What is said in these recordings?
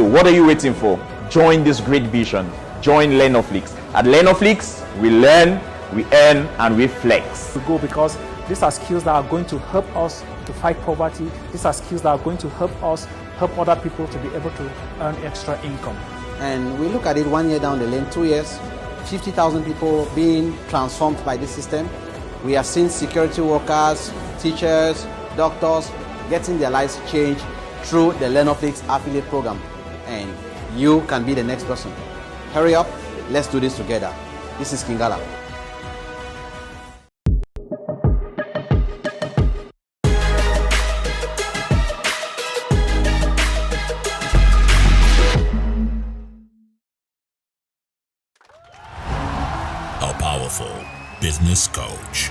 So what are you waiting for? Join this great vision. Join Learnoflix. At Learnoflix, we learn, we earn, and we flex. To go, because these are skills that are going to help us to fight poverty. These are skills that are going to help us help other people to be able to earn extra income. And we look at it 1 year down the lane, 2 years, 50,000 people being transformed by this system. We have seen security workers, teachers, doctors getting their lives changed through the Learnoflix affiliate program. And you can be the next person. Hurry up, let's do this together. This is Kingala. A powerful business coach,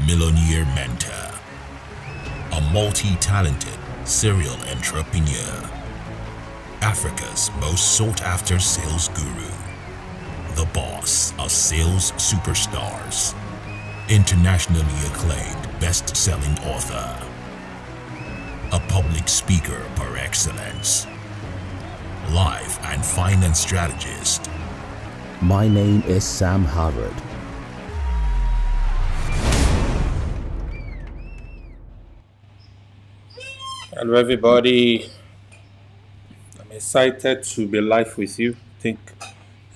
millionaire mentor, a multi-talented serial entrepreneur, Africa's most sought-after sales guru, the boss of sales superstars, internationally acclaimed best-selling author, a public speaker par excellence, life and finance strategist. My name is Sam Harvard. Hello everybody, I'm excited to be live with you. I think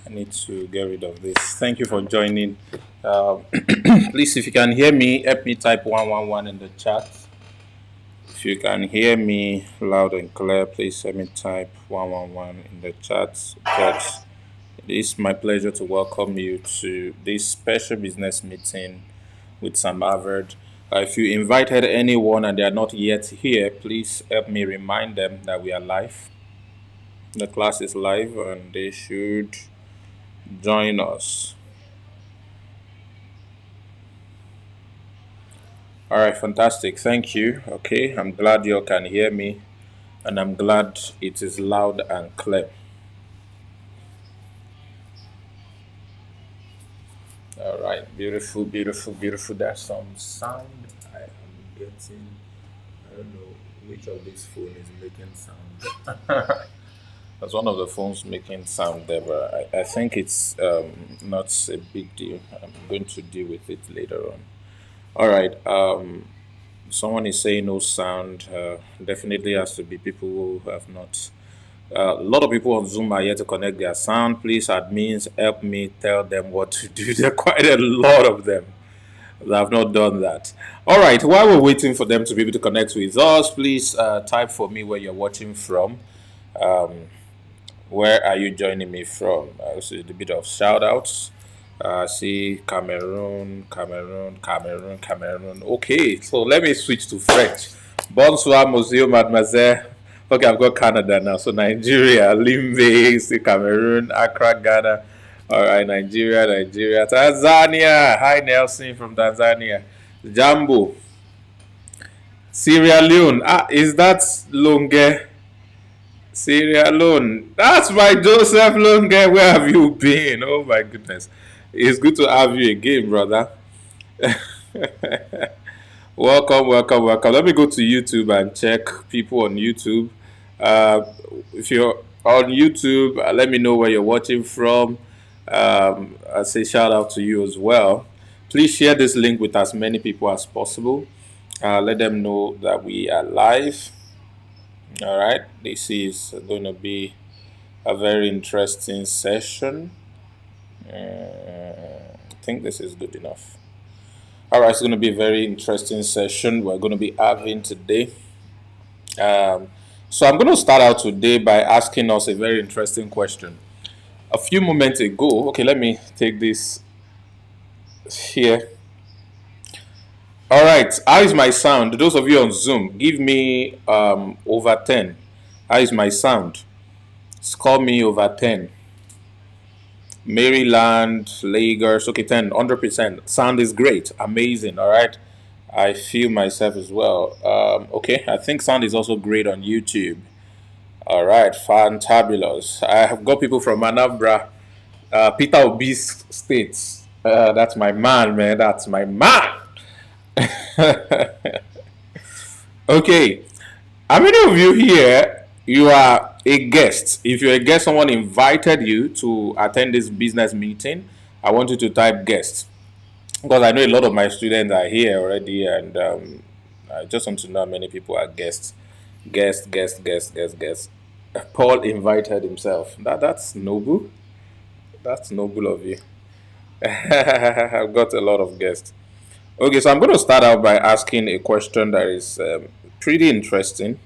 I need to get rid of this. Thank you for joining. Please, if you can hear me, help me type 111 in the chat. If you can hear me loud and clear, please help me type 111 in the chat. But it is my pleasure to welcome you to this special business meeting with Sam Harvard. If you invited anyone and they are not yet here, please help me remind them that we are live. The class is live and they should join us. All right, fantastic. Thank you. Okay, I'm glad you all can hear me and I'm glad it is loud and clear. All right, beautiful, beautiful, beautiful. There's some sound I am getting. I don't know which of these phones is making sound. That's one of the phones making sound there, but I think it's not a big deal. I'm going to deal with it later on. All right, someone is saying no sound. Definitely has to be people who have not. A lot of people on Zoom are yet to connect their sound. Please, admins, help me tell them what to do. There are quite a lot of them that have not done that. All right, while we're waiting for them to be able to connect with us, please type for me where you're watching from. Where are you joining me from? So a bit of shout outs. See Cameroon. Okay, so let me switch to French. Bonsoir, monsieur, mademoiselle. Okay, I've got Canada now. So Nigeria, Limbe, see Cameroon, Accra, Ghana. All right, Nigeria. Tanzania. Hi, Nelson from Tanzania. Jambo. Sierra Leone. Is that Longe? Sierra Leone. That's my Joseph Longe. Where have you been? Oh, my goodness. It's good to have you again, brother. Welcome. Let me go to YouTube and check people on YouTube. If you're on YouTube, let me know where you're watching from. I say shout out to you as well. Please share this link with as many people as possible. Let them know that we are live. All right, this is going to be a very interesting session. I think this is good enough. All right, it's going to be a very interesting session we're going to be having today. So I'm going to start out today by asking us a very interesting question. A few moments ago, okay, let me take this here. All right, how is my sound? Those of you on Zoom, give me over 10. How is my sound? Score me over 10. Maryland, Lagos, okay, 10, 100%. Sound is great, amazing, all right? I feel myself as well. Okay, I think sound is also great on YouTube. All right, fantabulous. I have got people from Anambra, Peter Obi's states. That's my man, that's my man. Okay, how many of you here You are a guest. If you're a guest, someone invited you to attend this business meeting, I want you to type guest. Because I know a lot of my students are here already, and I just want to know how many people are guests. Guest. Paul invited himself. That's noble. That's noble of you. I've got a lot of guests. Okay, so I'm going to start out by asking a question that is pretty interesting.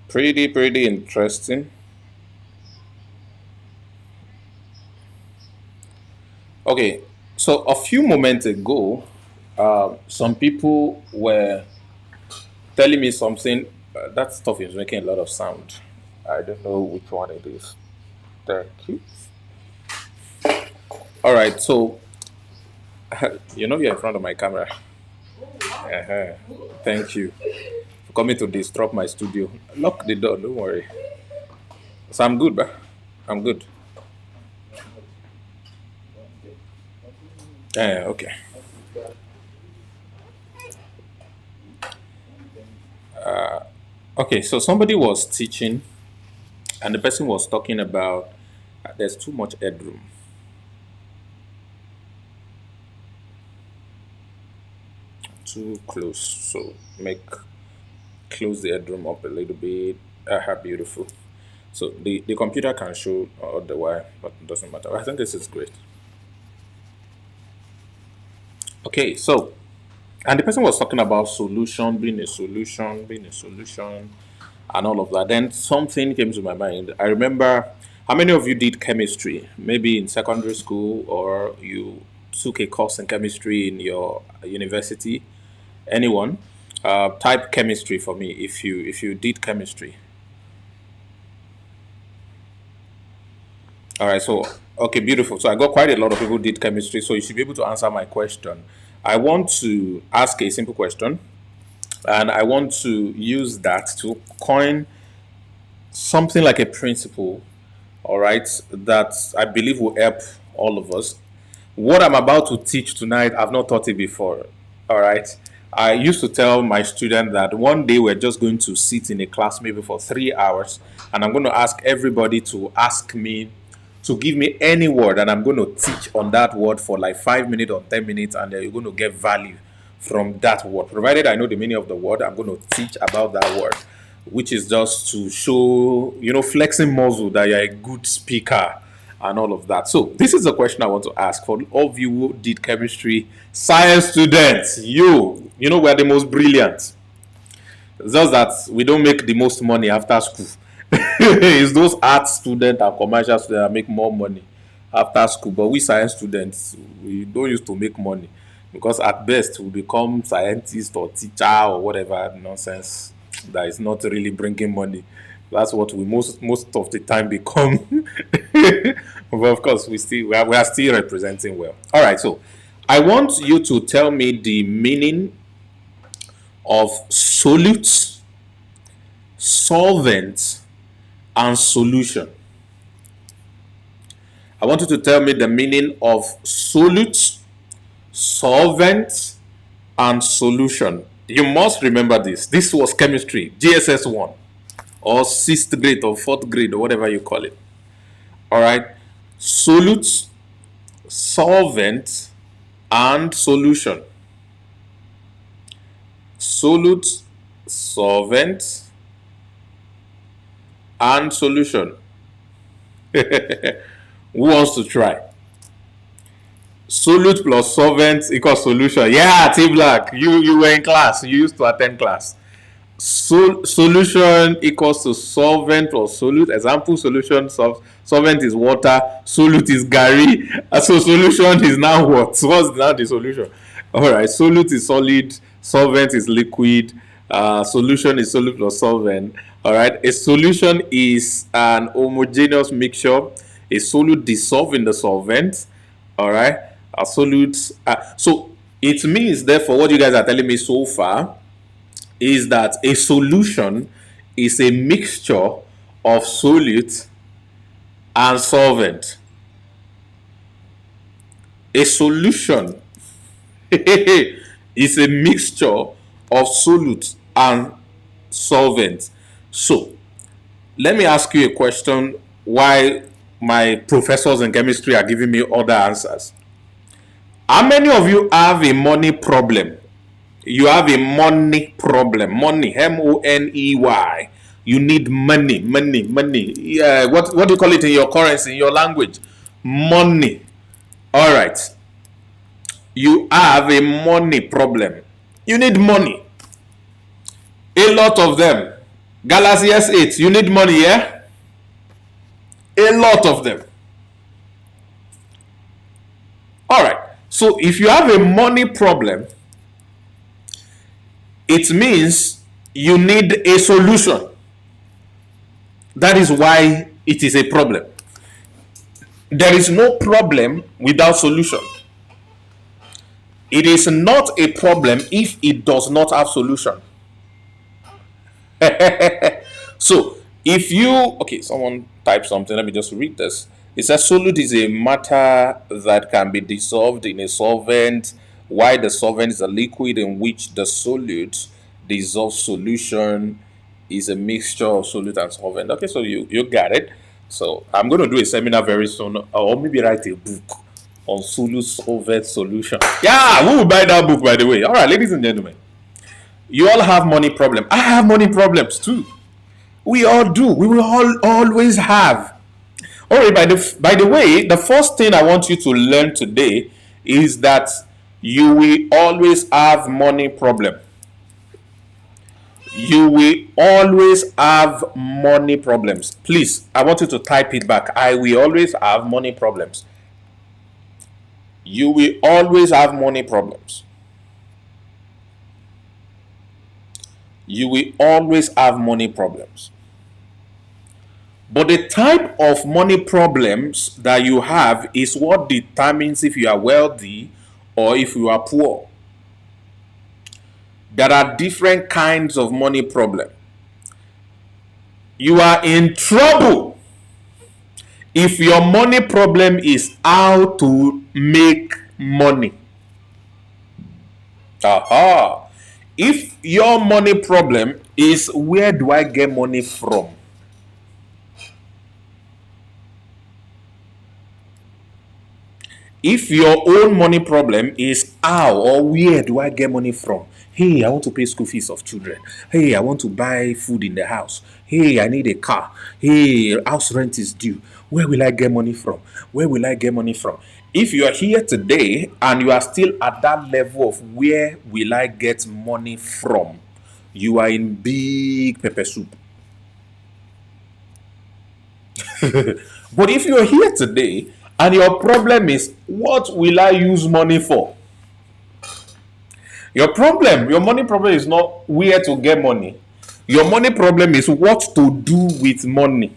Pretty interesting. Okay, so a few moments ago, some people were telling me something. That stuff is making a lot of sound. I don't know which one it is. Thank you. All right, so you're in front of my camera. Uh-huh. Thank you for coming to disrupt my studio. Lock the door, don't worry. So I'm good, bro. I'm good. Okay. Okay, so somebody was teaching, and the person was talking about there's too much headroom. Too close, so close the headroom up a little bit. Beautiful. So the computer can show the wire, but it doesn't matter. I think this is great. Okay, so and the person was talking about being a solution, and all of that. Then something came to my mind. I remember, how many of you did chemistry? Maybe in secondary school, or you took a course in chemistry in your university. Anyone? Type chemistry for me if you did chemistry. All right, so okay, beautiful. So I got quite a lot of people who did chemistry, so you should be able to answer my question. I want to ask a simple question, and I want to use that to coin something like a principle, all right, that I believe will help all of us. What I'm about to teach tonight, I've not taught it before, all right. I used to tell my students that one day we're just going to sit in a class maybe for 3 hours, and I'm going to ask everybody to give me any word, and I'm going to teach on that word for like 5 minutes or 10 minutes, and then you're going to get value from that word. Provided I know the meaning of the word, I'm going to teach about that word, which is just to show, flexing muscle that you're a good speaker and all of that. So this is a question I want to ask for all of you who did chemistry, science students. We're the most brilliant. It's just that we don't make the most money after school. It's those art students and commercial students that make more money after school. But we science students, we don't used to make money, because at best we become scientist or teacher or whatever nonsense that is not really bringing money. That's what we most of the time become. But of course, we are still representing well. All right, so I want you to tell me the meaning of solute, solvent, and solution. I want you to tell me the meaning of solute, solvent, and solution. You must remember this. This was chemistry, GSS 1, or 6th grade or 4th grade, or whatever you call it. All right. Solute, solvent, and solution. Solute, solvent, and solution. Who wants to try? Solute plus solvent equals solution. Yeah, T Black, you were in class. You used to attend class. Solution equals to solvent plus solute. Example: solution, solvent is water, solute is gari. So solution is now what? What's now the solution? All right, solute is solid, solvent is liquid, solution is solute plus solvent. All right, a solution is an homogeneous mixture. A solute dissolved in the solvent. All right, a solute. So it means, therefore, what you guys are telling me so far is that a solution is a mixture of solute and solvent. A solution is a mixture of solute and solvent. So, let me ask you a question while my professors in chemistry are giving me other answers. How many of you have a money problem? You have a money problem. Money, M-O-N-E-Y. You need money. Yeah, what do you call it in your currency, in your language? Money. All right. You have a money problem. You need money. A lot of them. Galatians 8. You need money, yeah? A lot of them. All right. So if you have a money problem, it means you need a solution. That is why it is a problem. There is no problem without solution. It is not a problem if it does not have solution. So if you, okay, someone type something, let me just read this. It says solute is a matter that can be dissolved in a solvent, while the solvent is a liquid in which the solute dissolved solution is a mixture of solute and solvent. Okay, so you got it. So I'm going to do a seminar very soon, or maybe write a book on solute solvent solution. Yeah, who will buy that book, by the way? All right, ladies and gentlemen, you all have money problem. I have money problems too. We all do. We will all always have. All right, by the way, the first thing I want you to learn today is that you will always have money problem. You will always have money problems. Please, I want you to type it back. I will always have money problems. You will always have money problems. You will always have money problems. But the type of money problems that you have is what determines if you are wealthy or if you are poor. There are different kinds of money problem. You are in trouble if your money problem is how to make money. Aha. If your money problem is where do I get money from? If your own money problem is how or where do I get money from? Hey, I want to pay school fees of children. Hey, I want to buy food in the house. Hey, I need a car. Hey, house rent is due. Where will I get money from? Where will I get money from? If you are here today and you are still at that level of where will I get money from, you are in big pepper soup. But if you are here today and your problem is, what will I use money for? Your money problem is not where to get money. Your money problem is what to do with money.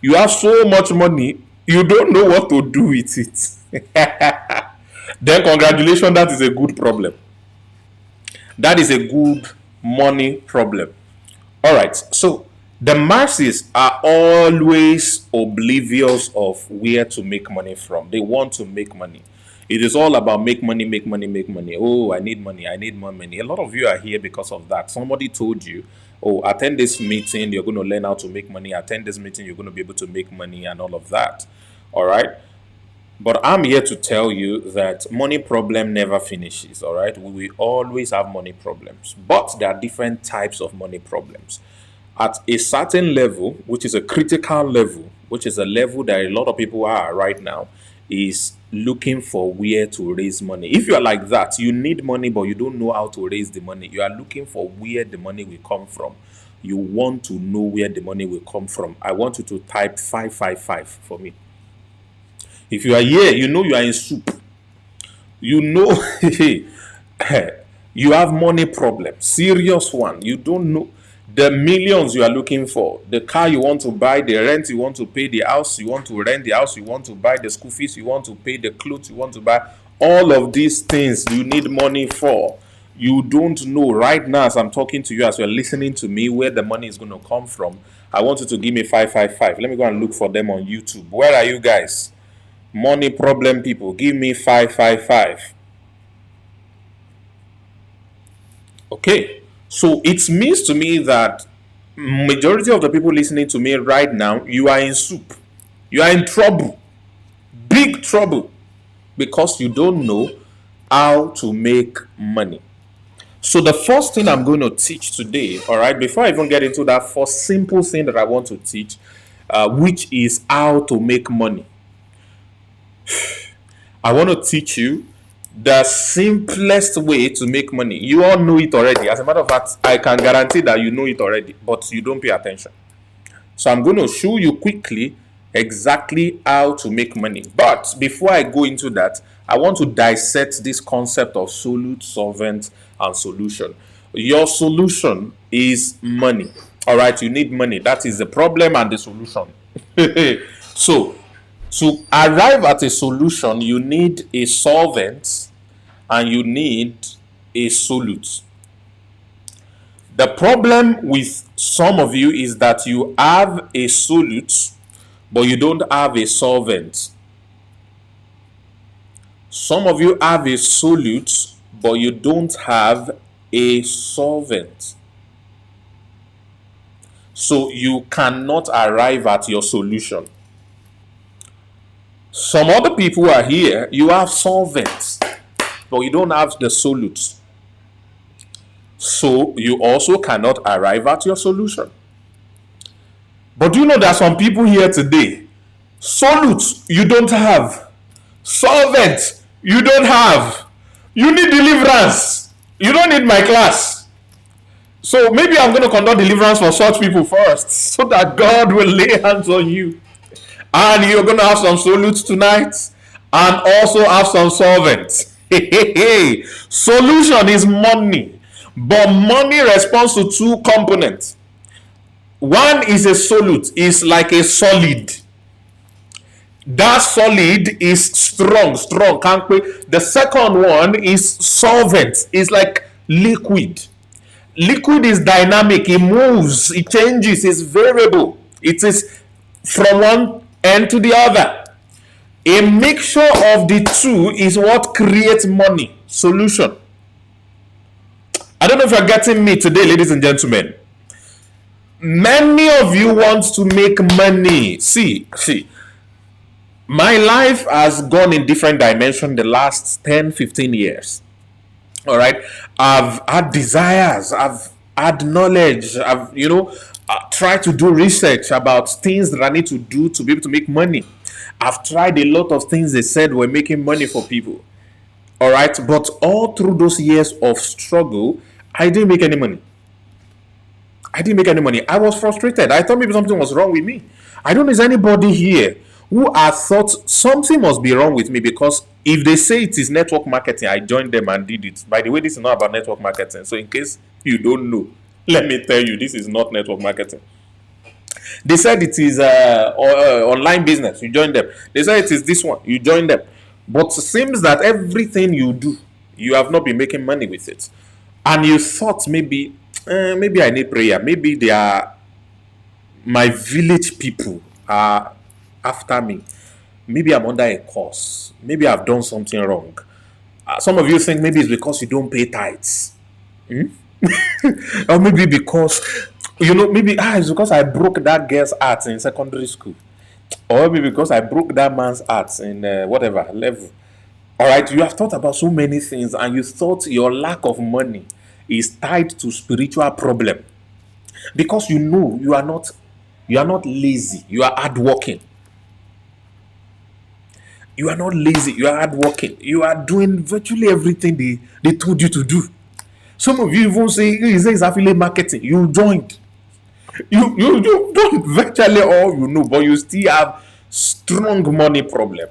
You have so much money, you don't know what to do with it. Then congratulations, that is a good problem. That is a good money problem. All right, so the masses are always oblivious of where to make money from. They want to make money. It is all about make money, make money, make money. Oh, I need money. I need more money. A lot of you are here because of that. Somebody told you, oh, attend this meeting. You're going to learn how to make money. Attend this meeting. You're going to be able to make money and all of that. All right. But I'm here to tell you that money problem never finishes. All right. We will always have money problems. But there are different types of money problems. At a certain level, which is a critical level, which is a level that a lot of people are right now, is looking for where to raise money. If you are like that, you need money, but you don't know how to raise the money. You are looking for where the money will come from. You want to know where the money will come from. I want you to type 555 for me. If you are here, you know you are in soup. You know you have money problem, serious one. You don't know the millions you are looking for, the car you want to buy, the rent you want to pay, the house you want to rent, the house you want to buy, the school fees you want to pay, the clothes you want to buy. All of these things you need money for. You don't know right now as I'm talking to you, as you're listening to me, where the money is going to come from. I want you to give me 555. Let me go and look for them on YouTube. Where are you guys? Money problem people, give me 555. Okay, so it means to me that majority of the people listening to me right now, you are in soup. You are in trouble. Big trouble. Because you don't know how to make money. So the first thing I'm going to teach today, all right, before I even get into that first simple thing that I want to teach, which is how to make money. I want to teach you the simplest way to make money. You all know it already. As a matter of fact, I can guarantee that you know it already, but you don't pay attention. So I'm going to show you quickly exactly how to make money. But before I go into that, I want to dissect this concept of solute, solvent, and solution. Your solution is money. All right, you need money. That is the problem and the solution. So to arrive at a solution, you need a solvent and you need a solute. The problem with some of you is that you have a solute, but you don't have a solvent. Some of you have a solute, but you don't have a solvent. So you cannot arrive at your solution. Some other people are here, you have solvents, but you don't have the solutes. So you also cannot arrive at your solution. But do you know there are some people here today, solutes you don't have, solvent you don't have. You need deliverance. You don't need my class. So maybe I'm going to conduct deliverance for such people first, so that God will lay hands on you. And you're going to have some solutes tonight, and also have some solvents. Solution is money, but money responds to two components. One is a solute, is like a solid. That solid is strong. Can't wait. The second one is solvent. It's like liquid. Liquid is dynamic. It moves. It changes. It's variable. It is from one end to the other. A mixture of the two is what creates money. Solution. I don't know if you're getting me today, ladies and gentlemen. Many of you want to make money. See. My life has gone in different dimensions the last 10, 15 years. All right. I've had desires. I've had knowledge. I've, tried to do research about things that I need to do to be able to make money. I've tried a lot of things they said were making money for people. All right. But all through those years of struggle, I didn't make any money. I was frustrated. I thought maybe something was wrong with me. I don't know, is anybody here who has thought something must be wrong with me? Because if they say it is network marketing, I joined them and did it. By the way, this is not about network marketing. So in case you don't know, let me tell you, this is not network marketing. They said it is online business. You join them. They said it is this one. You join them. But it seems that everything you do, you have not been making money with it. And you thought maybe I need prayer. Maybe they are my village people are after me. Maybe I'm under a curse. Maybe I've done something wrong. Some of you think maybe it's because you don't pay tithes. Or maybe because, maybe it's because I broke that girl's heart in secondary school. Or maybe because I broke that man's heart in whatever level. All right, you have thought about so many things, and you thought your lack of money is tied to spiritual problem. Because you are not lazy, you are hardworking. You are not lazy, you are hardworking. You are doing virtually everything they told you to do. Some of you even say it's affiliate marketing. You joined. You don't virtually all you know, but you still have strong money problem.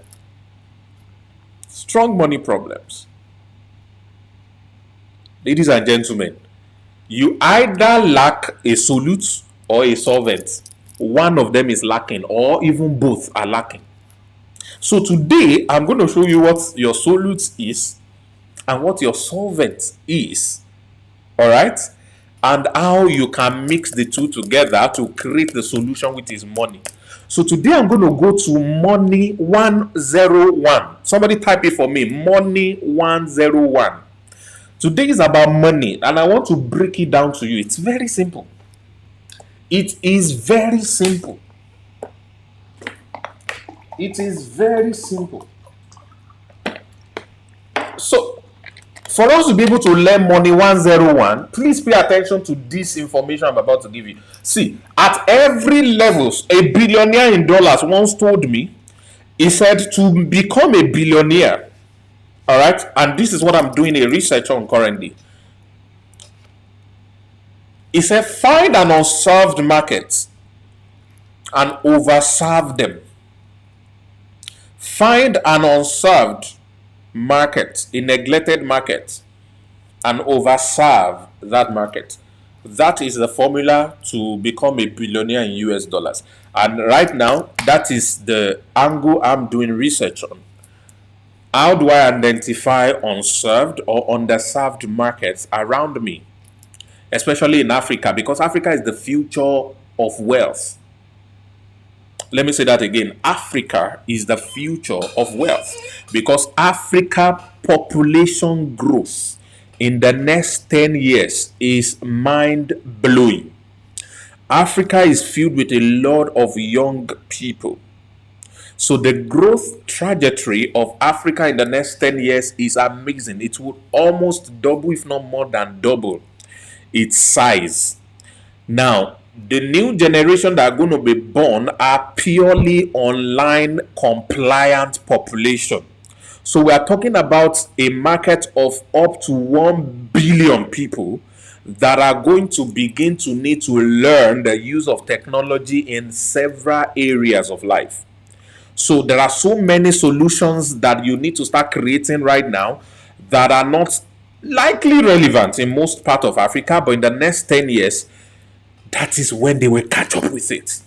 Strong money problems. Ladies and gentlemen, you either lack a solute or a solvent. One of them is lacking, or even both are lacking. So today, I'm going to show you what your solute is and what your solvent is. All right? And how you can mix the two together to create the solution, which is money. So today I'm going to go to Money 101. Somebody type it for me. Money 101. Today is about money, and I want to break it down to you. It's very simple. It is very simple. It is very simple. So, for us to be able to learn Money 101, please pay attention to this information I'm about to give you. See, at every level, a billionaire in dollars once told me, he said to become a billionaire, all right, and this is what I'm doing a research on currently. He said, find an unserved market and overserve them. Find an unserved market, a neglected market, and overserve that market. That is the formula to become a billionaire in US dollars. And right now, that is the angle I'm doing research on. How do I identify unserved or underserved markets around me, especially in Africa? Because Africa is the future of wealth. Let me say that again. Africa is the future of wealth because Africa population growth in the next 10 years is mind-blowing. Africa is filled with a lot of young people. So the growth trajectory of Africa in the next 10 years is amazing. It would almost double, if not more than double, its size. Now, the new generation that are going to be born are purely online compliant population. So we are talking about a market of up to 1 billion people that are going to begin to need to learn the use of technology in several areas of life. So there are so many solutions that you need to start creating right now that are not likely relevant in most part of Africa, but in the next 10 years, that is when they will catch up with it.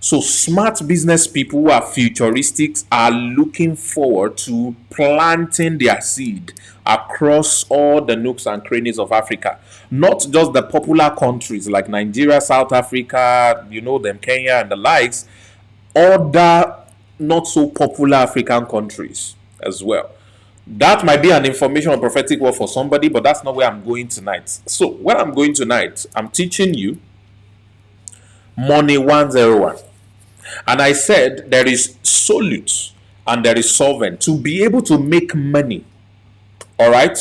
So smart business people who are futuristic are looking forward to planting their seed across all the nooks and crannies of Africa. Not just the popular countries like Nigeria, South Africa, you know them, Kenya and the likes, other not so popular African countries as well. That might be an information or prophetic word for somebody, but that's not where I'm going tonight. So where I'm going tonight, I'm teaching you Money 101. And I said there is solute and there is solvent. To be able to make money, all right,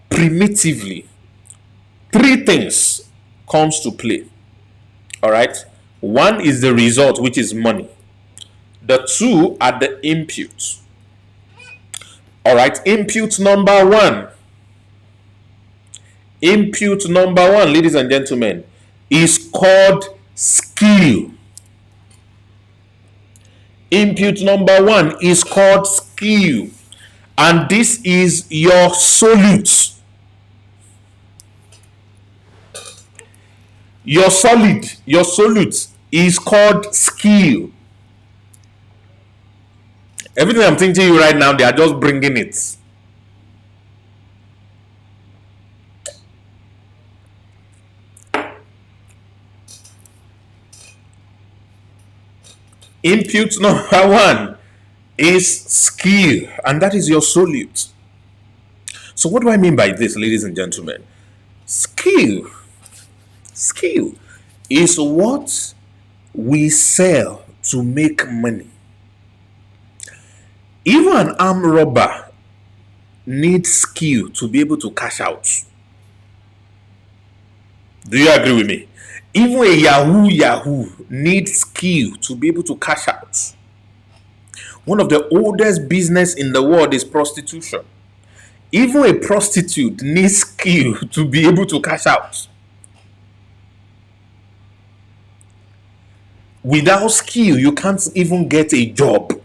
primitively, three things comes to play. All right. One is the result, which is money. The two are the inputs. All right. Input number one. Input number one, ladies and gentlemen, is called skill. Input number one is called skill. And this is your solute. Your solute is called skill. Everything I'm thinking you right now, they are just bringing it. Input number one is skill, and that is your solute. So what do I mean by this, ladies and gentlemen? Skill is what we sell to make money. Even an armed robber needs skill to be able to cash out. Do you agree with me? Even a Yahoo needs skill to be able to cash out. One of the oldest business in the world is prostitution. Even a prostitute needs skill to be able to cash out. Without skill, you can't even get a job.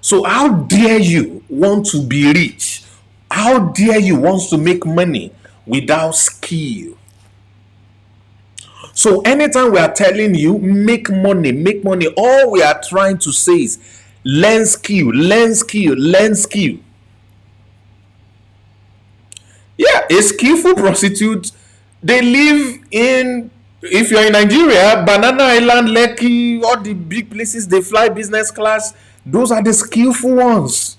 So how dare you want to be rich? How dare you want to make money without skill? So anytime we are telling you make money, all we are trying to say is learn skill. Yeah, a skillful prostitute, they live in If you're in Nigeria, Banana Island, Lekki, all the big places they fly business class, those are the skillful ones.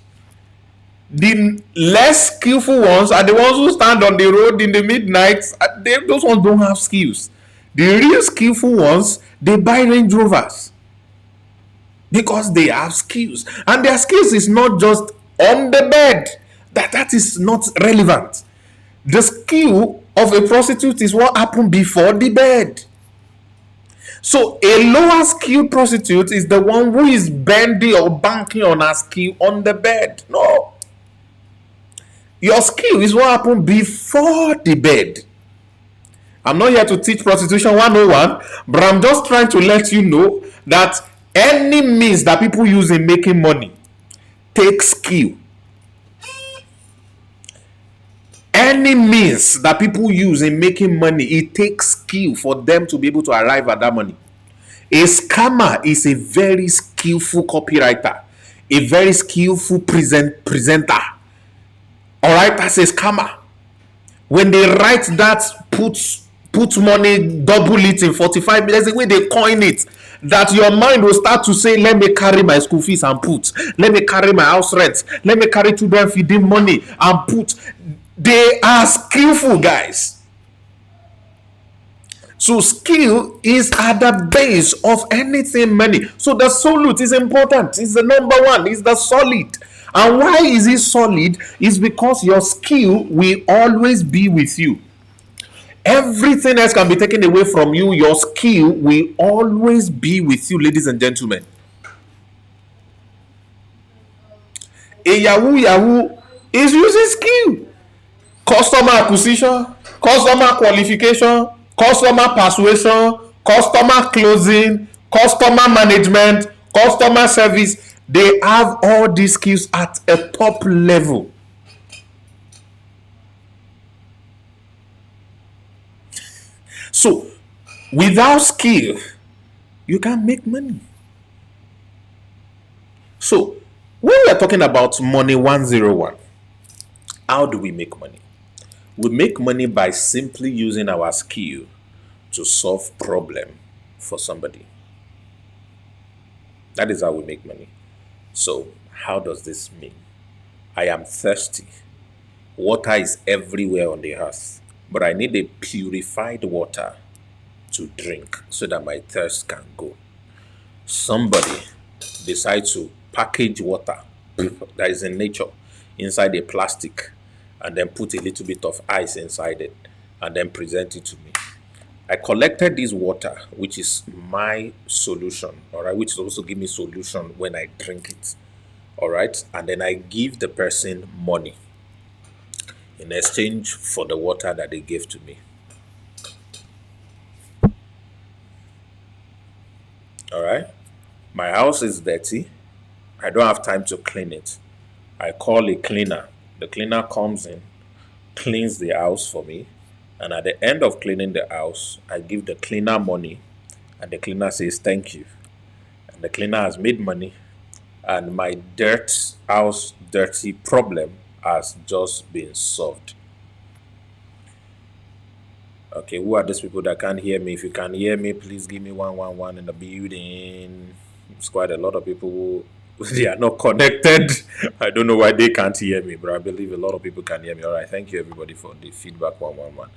The less skillful ones are the ones who stand on the road in the midnight. Those ones don't have skills. The real skillful ones, they buy Range Rovers because they have skills, and their skills is not just on the bed. That is not relevant. The skill of a prostitute is what happened before the bed. So a lower skilled prostitute is the one who is bending or banking on her skill on the bed. No. Your skill is what happened before the bed. I'm not here to teach prostitution 101, but I'm just trying to let you know that any means that people use in making money takes skill. Any means that people use in making money, it takes skill for them to be able to arrive at that money. A scammer is a very skillful copywriter, a very skillful presenter. All right, that's a scammer. When they write that, put money, double it in 45 minutes, the way they coin it, that your mind will start to say, let me carry my school fees and put, let me carry my house rent, let me carry children feeding money and put. They are skillful guys. So skill is at the base of anything money. So the solute is important. It's the number one. It's the solid. And why is it solid? It's because your skill will always be with you. Everything else can be taken away from you. Your skill will always be with you, ladies and gentlemen. A Yahoo is using skill. Customer acquisition, customer qualification, customer persuasion, customer closing, customer management, customer service. They have all these skills at a top level. So, without skill, you can't make money. So, when we are talking about Money 101, how do we make money? We make money by simply using our skill to solve problem for somebody. That is how we make money. So, how does this mean? I am thirsty. Water is everywhere on the earth, but I need a purified water to drink so that my thirst can go. Somebody decides to package water that is in nature inside a plastic and then put a little bit of ice inside it and then present it to me. I collected this water, which is my solution, all right, which is also give me solution when I drink it, all right, and then I give the person money in exchange for the water that they gave to me. All right, my house is dirty. I don't have time to clean it. I call a cleaner. The cleaner comes in, cleans the house for me, and at the end of cleaning the house, I give the cleaner money, and the cleaner says thank you. And the cleaner has made money, and my house dirty problem has just been solved. Okay, who are these people that can't hear me? If you can hear me, please give me 111 in the building. It's quite a lot of people who they are not connected. I don't know why they can't hear me, but I believe a lot of people can hear me. All right, thank you everybody for the feedback 111.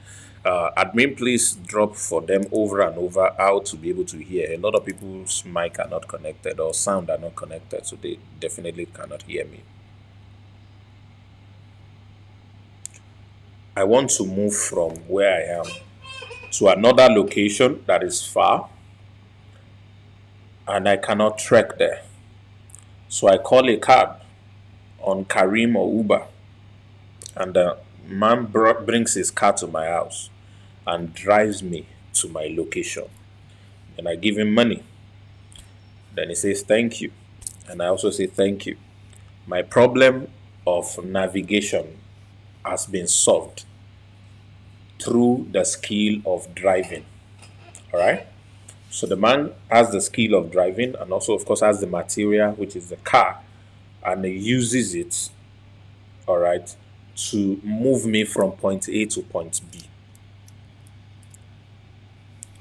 Admin, please drop for them over and over how to be able to hear. A lot of people's mic are not connected or sound are not connected, so they definitely cannot hear me. I want to move from where I am to another location that is far, and I cannot trek there. So I call a cab on Careem or Uber, and the man brings his car to my house and drives me to my location. And I give him money. Then he says thank you, and I also say thank you. My problem of navigation has been solved through the skill of driving. All right. So the man has the skill of driving and also, of course, has the material, which is the car, and he uses it, all right, to move me from point A to point B.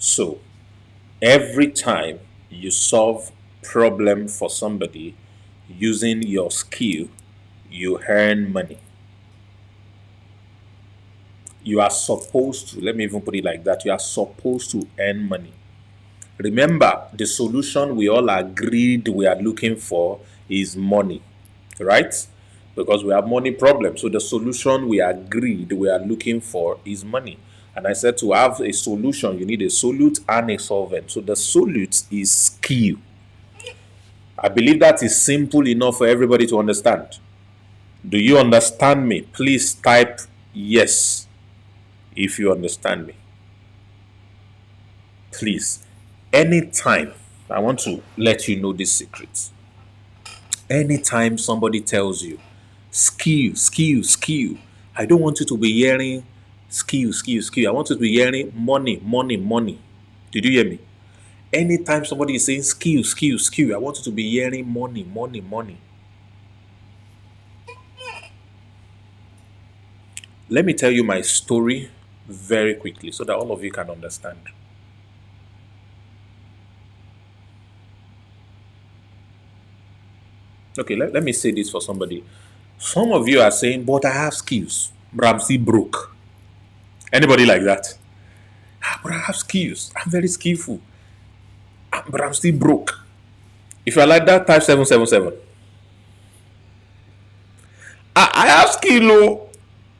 So every time you solve problem for somebody using your skill, you earn money. You are supposed to, let me even put it like that, you are supposed to earn money. Remember, the solution we all agreed we are looking for is money, right? Because we have money problems. So the solution we agreed we are looking for is money. And I said to have a solution, you need a solute and a solvent. So the solute is skill. I believe that is simple enough for everybody to understand. Do you understand me? Please type yes if you understand me. Please. Anytime, I want to let you know this secret. Anytime somebody tells you, skill, skill, skill, I don't want you to be hearing skill, skill, skill. I want you to be hearing money, money, money. Did you hear me? Anytime somebody is saying skill, skill, skill, I want you to be hearing money, money, money. Let me tell you my story very quickly so that all of you can understand. Okay, let me say this for somebody. Some of you are saying, but I have skills, but I'm still broke. Anybody like that? But I have skills. I'm very skillful. But I'm still broke. If you're like that, type 777. I have skill. Oh.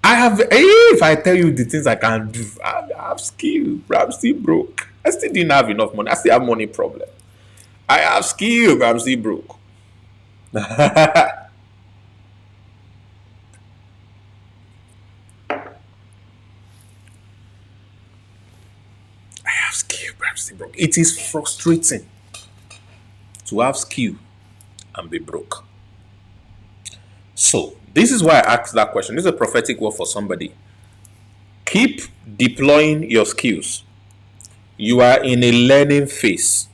I have, if I tell you the things I can do, I have skill, but I'm still broke. I still didn't have enough money. I still have money problem. I have skill, but I'm still broke. I have skill, but I'm still broke. It is frustrating to have skill and be broke. So, this is why I asked that question. This is a prophetic word for somebody. Keep deploying your skills. You are in a learning phase.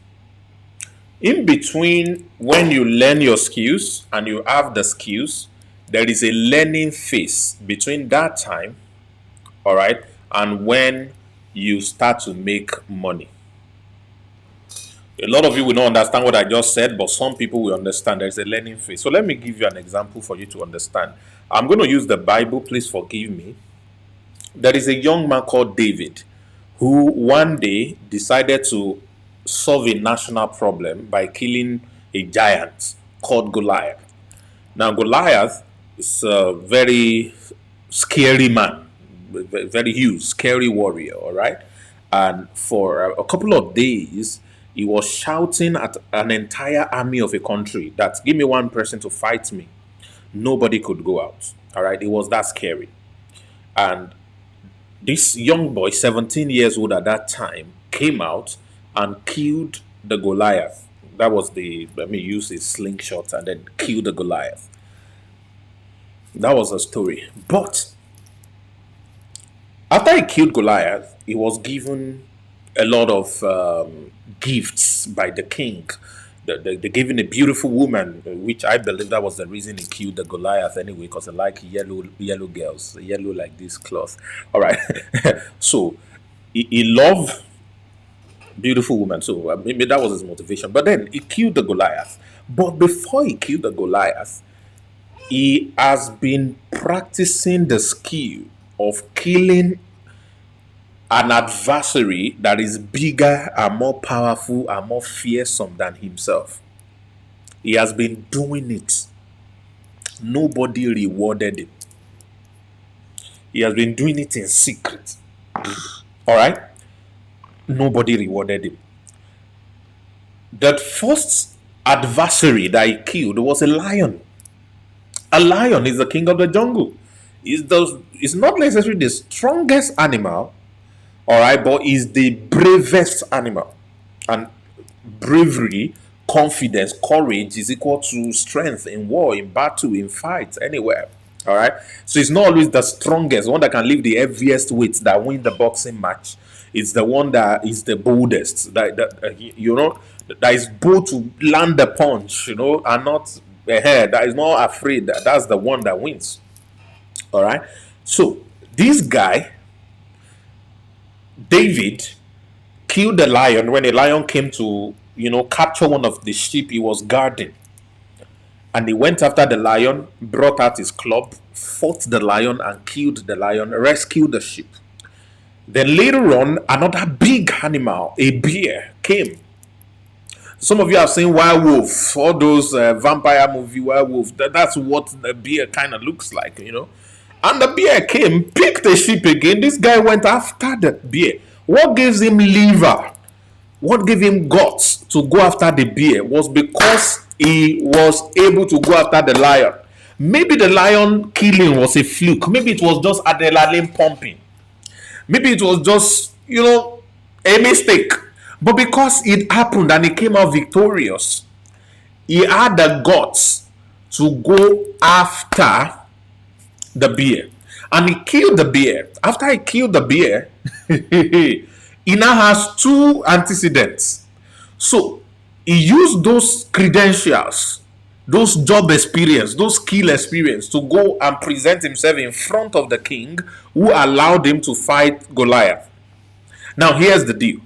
In between when you learn your skills and you have the skills, there is a learning phase between that time, all right, and when you start to make money. A lot of you will not understand what I just said, but some people will understand. There's a learning phase. So let me give you an example for you to understand. I'm going to use the Bible. Please forgive me. There is a young man called David who one day decided to solve a national problem by killing a giant called Goliath. Now, Goliath is a very scary man, very huge, scary warrior, all right? And for a couple of days, he was shouting at an entire army of a country that, give me one person to fight me. Nobody could go out, all right? It was that scary. And this young boy, 17 years old at that time, came out and killed the Goliath. That was let me use a slingshot and then kill the Goliath. That was the story. But after he killed Goliath, he was given a lot of gifts by the king. They gave him a beautiful woman, which I believe that was the reason he killed the Goliath anyway, because I like yellow girls, yellow like this cloth. All right. So he loved beautiful woman. So maybe that was his motivation. But then he killed the Goliath. But before he killed the Goliath, he has been practicing the skill of killing an adversary that is bigger and more powerful and more fearsome than himself. He has been doing it. Nobody rewarded him. He has been doing it in secret. All right? Nobody rewarded him. That first adversary that he killed was a lion. A lion is the king of the jungle. It's not necessarily the strongest animal, all right, but is the bravest animal. And bravery, confidence, courage is equal to strength in war, in battle, in fight, anywhere. All right. So it's not always the strongest, one that can lift the heaviest weight that win the boxing match. It's the one that is the boldest, that is bold to land the punch, and not that is not afraid. That's the one that wins. All right. So this guy, David, killed the lion when a lion came to, capture one of the sheep he was guarding. And he went after the lion, brought out his club, fought the lion and killed the lion, rescued the sheep. Then later on, another big animal, a bear, came. Some of you have seen Werewolf, all those vampire movie Werewolf. That's what the bear kind of looks like, And the bear came, picked the sheep again. This guy went after the bear. What gives him liver? What gave him guts to go after the bear was because he was able to go after the lion. Maybe the lion killing was a fluke. Maybe it was just adrenaline pumping. Maybe it was just, a mistake. But because it happened and he came out victorious, he had the guts to go after the bear. And he killed the bear. After he killed the bear, he now has two antecedents. So he used those credentials, those job experience, those skill experience to go and present himself in front of the king who allowed him to fight Goliath. Now here's the deal.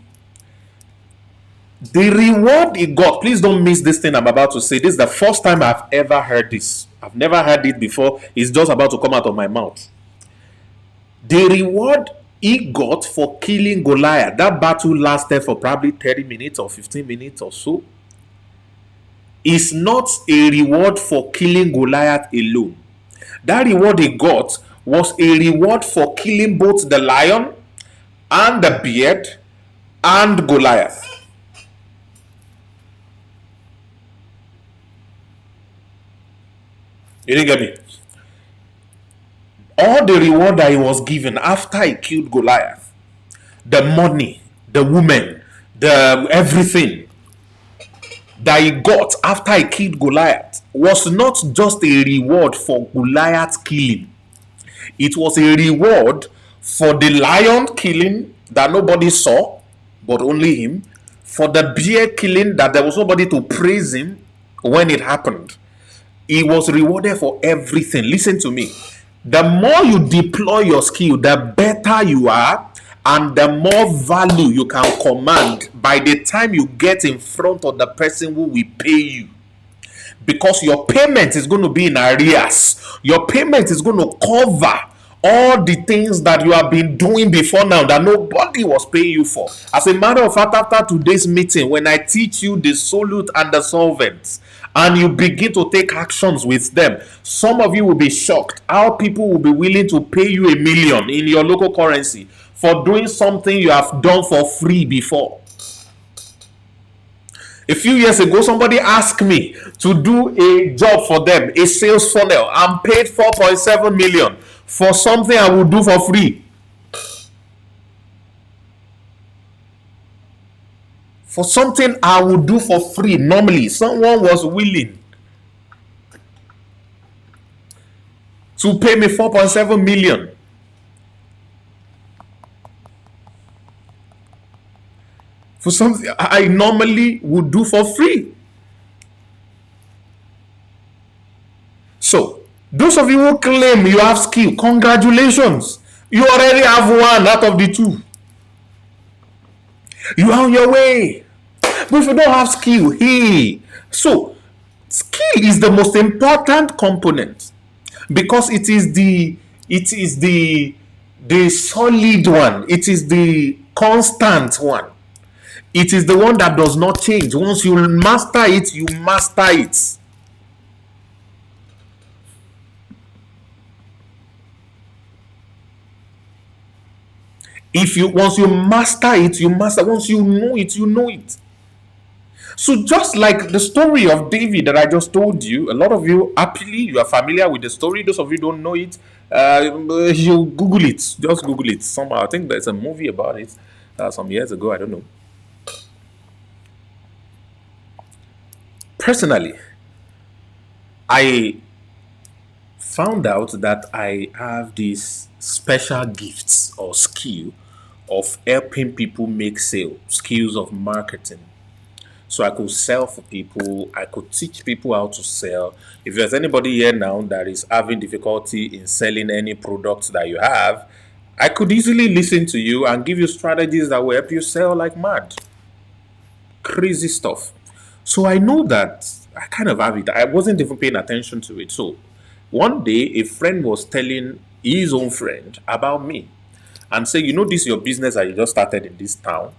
The reward he got, please don't miss this thing I'm about to say. This is the first time I've ever heard this. I've never heard it before. It's just about to come out of my mouth. The reward he got for killing Goliath, that battle lasted for probably 30 minutes or 15 minutes or so, is not a reward for killing Goliath alone. That reward he got was a reward for killing both the lion and the bear and Goliath. You didn't get me? All the reward that he was given after he killed Goliath, the money, the woman, the everything that he got after he killed Goliath was not just a reward for Goliath's killing. It was a reward for the lion killing that nobody saw, but only him. For the bear killing that there was nobody to praise him when it happened. He was rewarded for everything. Listen to me. The more you deploy your skill, the better you are, and the more value you can command by the time you get in front of the person who will pay you. Because your payment is going to be in arrears. Your payment is going to cover all the things that you have been doing before now that nobody was paying you for. As a matter of fact, after today's meeting, when I teach you the solute and the solvents, and you begin to take actions with them, some of you will be shocked how people will be willing to pay you $1 million in your local currency for doing something you have done for free before. A few years ago, somebody asked me to do a job for them, a sales funnel. I'm paid 4.7 million for something I will do for free. For something I would do for free normally, someone was willing to pay me 4.7 million. For something I normally would do for free. So, those of you who claim you have skill, congratulations. You already have one out of the two. You are on your way. But if you don't have skill, hey. So, skill is the most important component because it is the solid one. It is the constant one. It is the one that does not change. Once you master it, you master it. Once you master it, you master. Once you know it, you know it. So just like the story of David that I just told you, a lot of you happily you are familiar with the story. Those of you don't know it, you Google it. Just Google it somehow. I think there's a movie about it some years ago. I don't know. Personally, I found out that I have these special gifts or skill of helping people make sales, skills of marketing. So I could sell for people, I could teach people how to sell. If there's anybody here now that is having difficulty in selling any products that you have, I could easily listen to you and give you strategies that will help you sell like mad. Crazy stuff. So I know that I kind of have it. I wasn't even paying attention to it. So one day, a friend was telling his own friend about me and say, you know, this is your business that you just started in this town.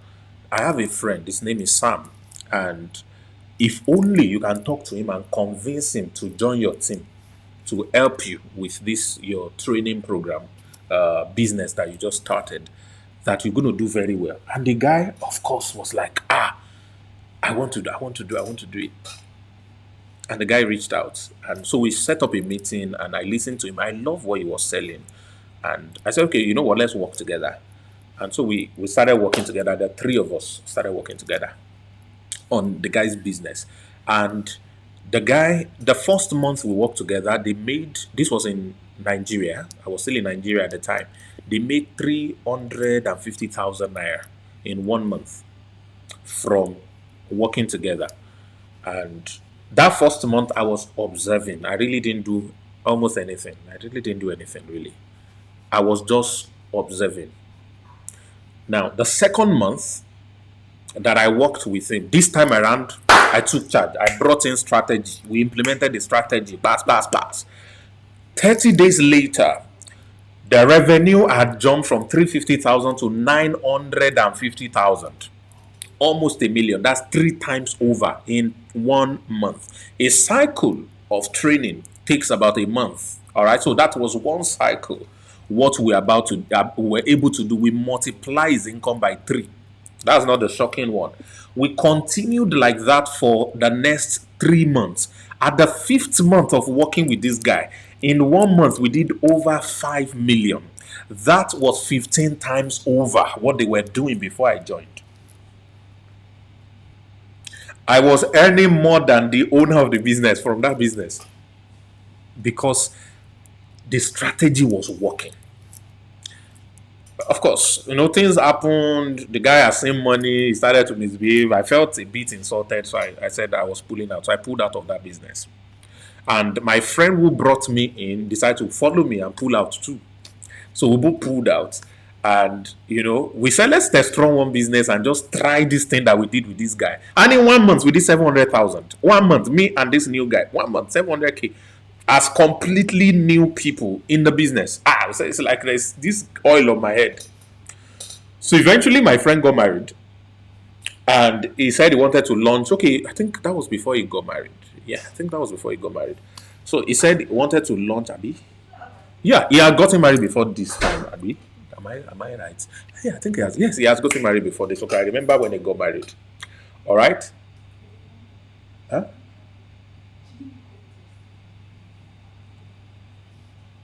I have a friend, his name is Sam, and if only you can talk to him and convince him to join your team to help you with this your training program business that you just started, that you're going to do very well. And the guy, of course, was like, I want to do it. And the guy reached out, and so we set up a meeting, and I listened to him. I love what he was selling, and I said, okay, you know what, let's work together. And so we started working together. The three of us started working together on the guy's business. And the guy, the first month we worked together, they made, this was in Nigeria, I was still in Nigeria at the time, they made 350,000 naira in 1 month from working together. And that first month I was observing. I really didn't do almost anything. I really didn't do anything really. I was just observing. Now, the second month that I worked with him, this time around, I took charge. I brought in strategy. We implemented the strategy. 30 days later, the revenue had jumped from 350,000 to 950,000. Almost $1 million. That's 3 times over in 1 month. A cycle of training takes about a month. All right. So that was one cycle. What we were able to do, we multiply his income by 3. That's not the shocking one. We continued like that for the next 3 months. At the 5th month of working with this guy, in 1 month we did over 5 million. That was 15 times over what they were doing before I joined. I was earning more than the owner of the business from that business because the strategy was working. Of course, you know, things happened. The guy has seen money. He started to misbehave. I felt a bit insulted, so I said I was pulling out. So I pulled out of that business. And my friend who brought me in decided to follow me and pull out too. So we both pulled out. And, you know, we said, let's test strong one business and just try this thing that we did with this guy. And in 1 month, we did 700,000. 1 month, me and this new guy. 1 month, 700K. As completely new people in the business. It's like there's this oil on my head. So eventually my friend got married. And he said he wanted to launch. Okay, I think that was before he got married. Yeah, I think that was before he got married. So he said he wanted to launch Abi. Yeah, he had gotten married before this time, Abi. Am I right? Yeah, I think he has. Yes, he has gotten married before this. Okay, I remember when he got married. All right. Huh?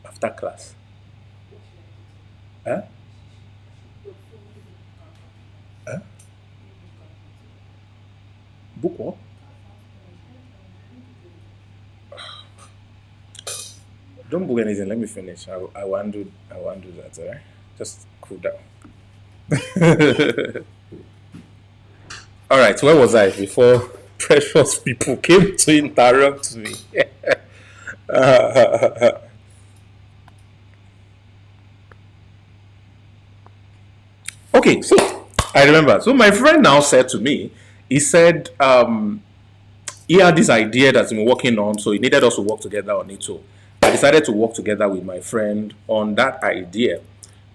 After class. Huh? Huh? Book what? Don't book anything. Let me finish. I want to do that. All right? Just cool down. All right. Where was I before precious people came to interrupt me? Okay. So I remember. So my friend now said to me, he said he had this idea that he's been working on, so he needed us to work together on it. So I decided to work together with my friend on that idea,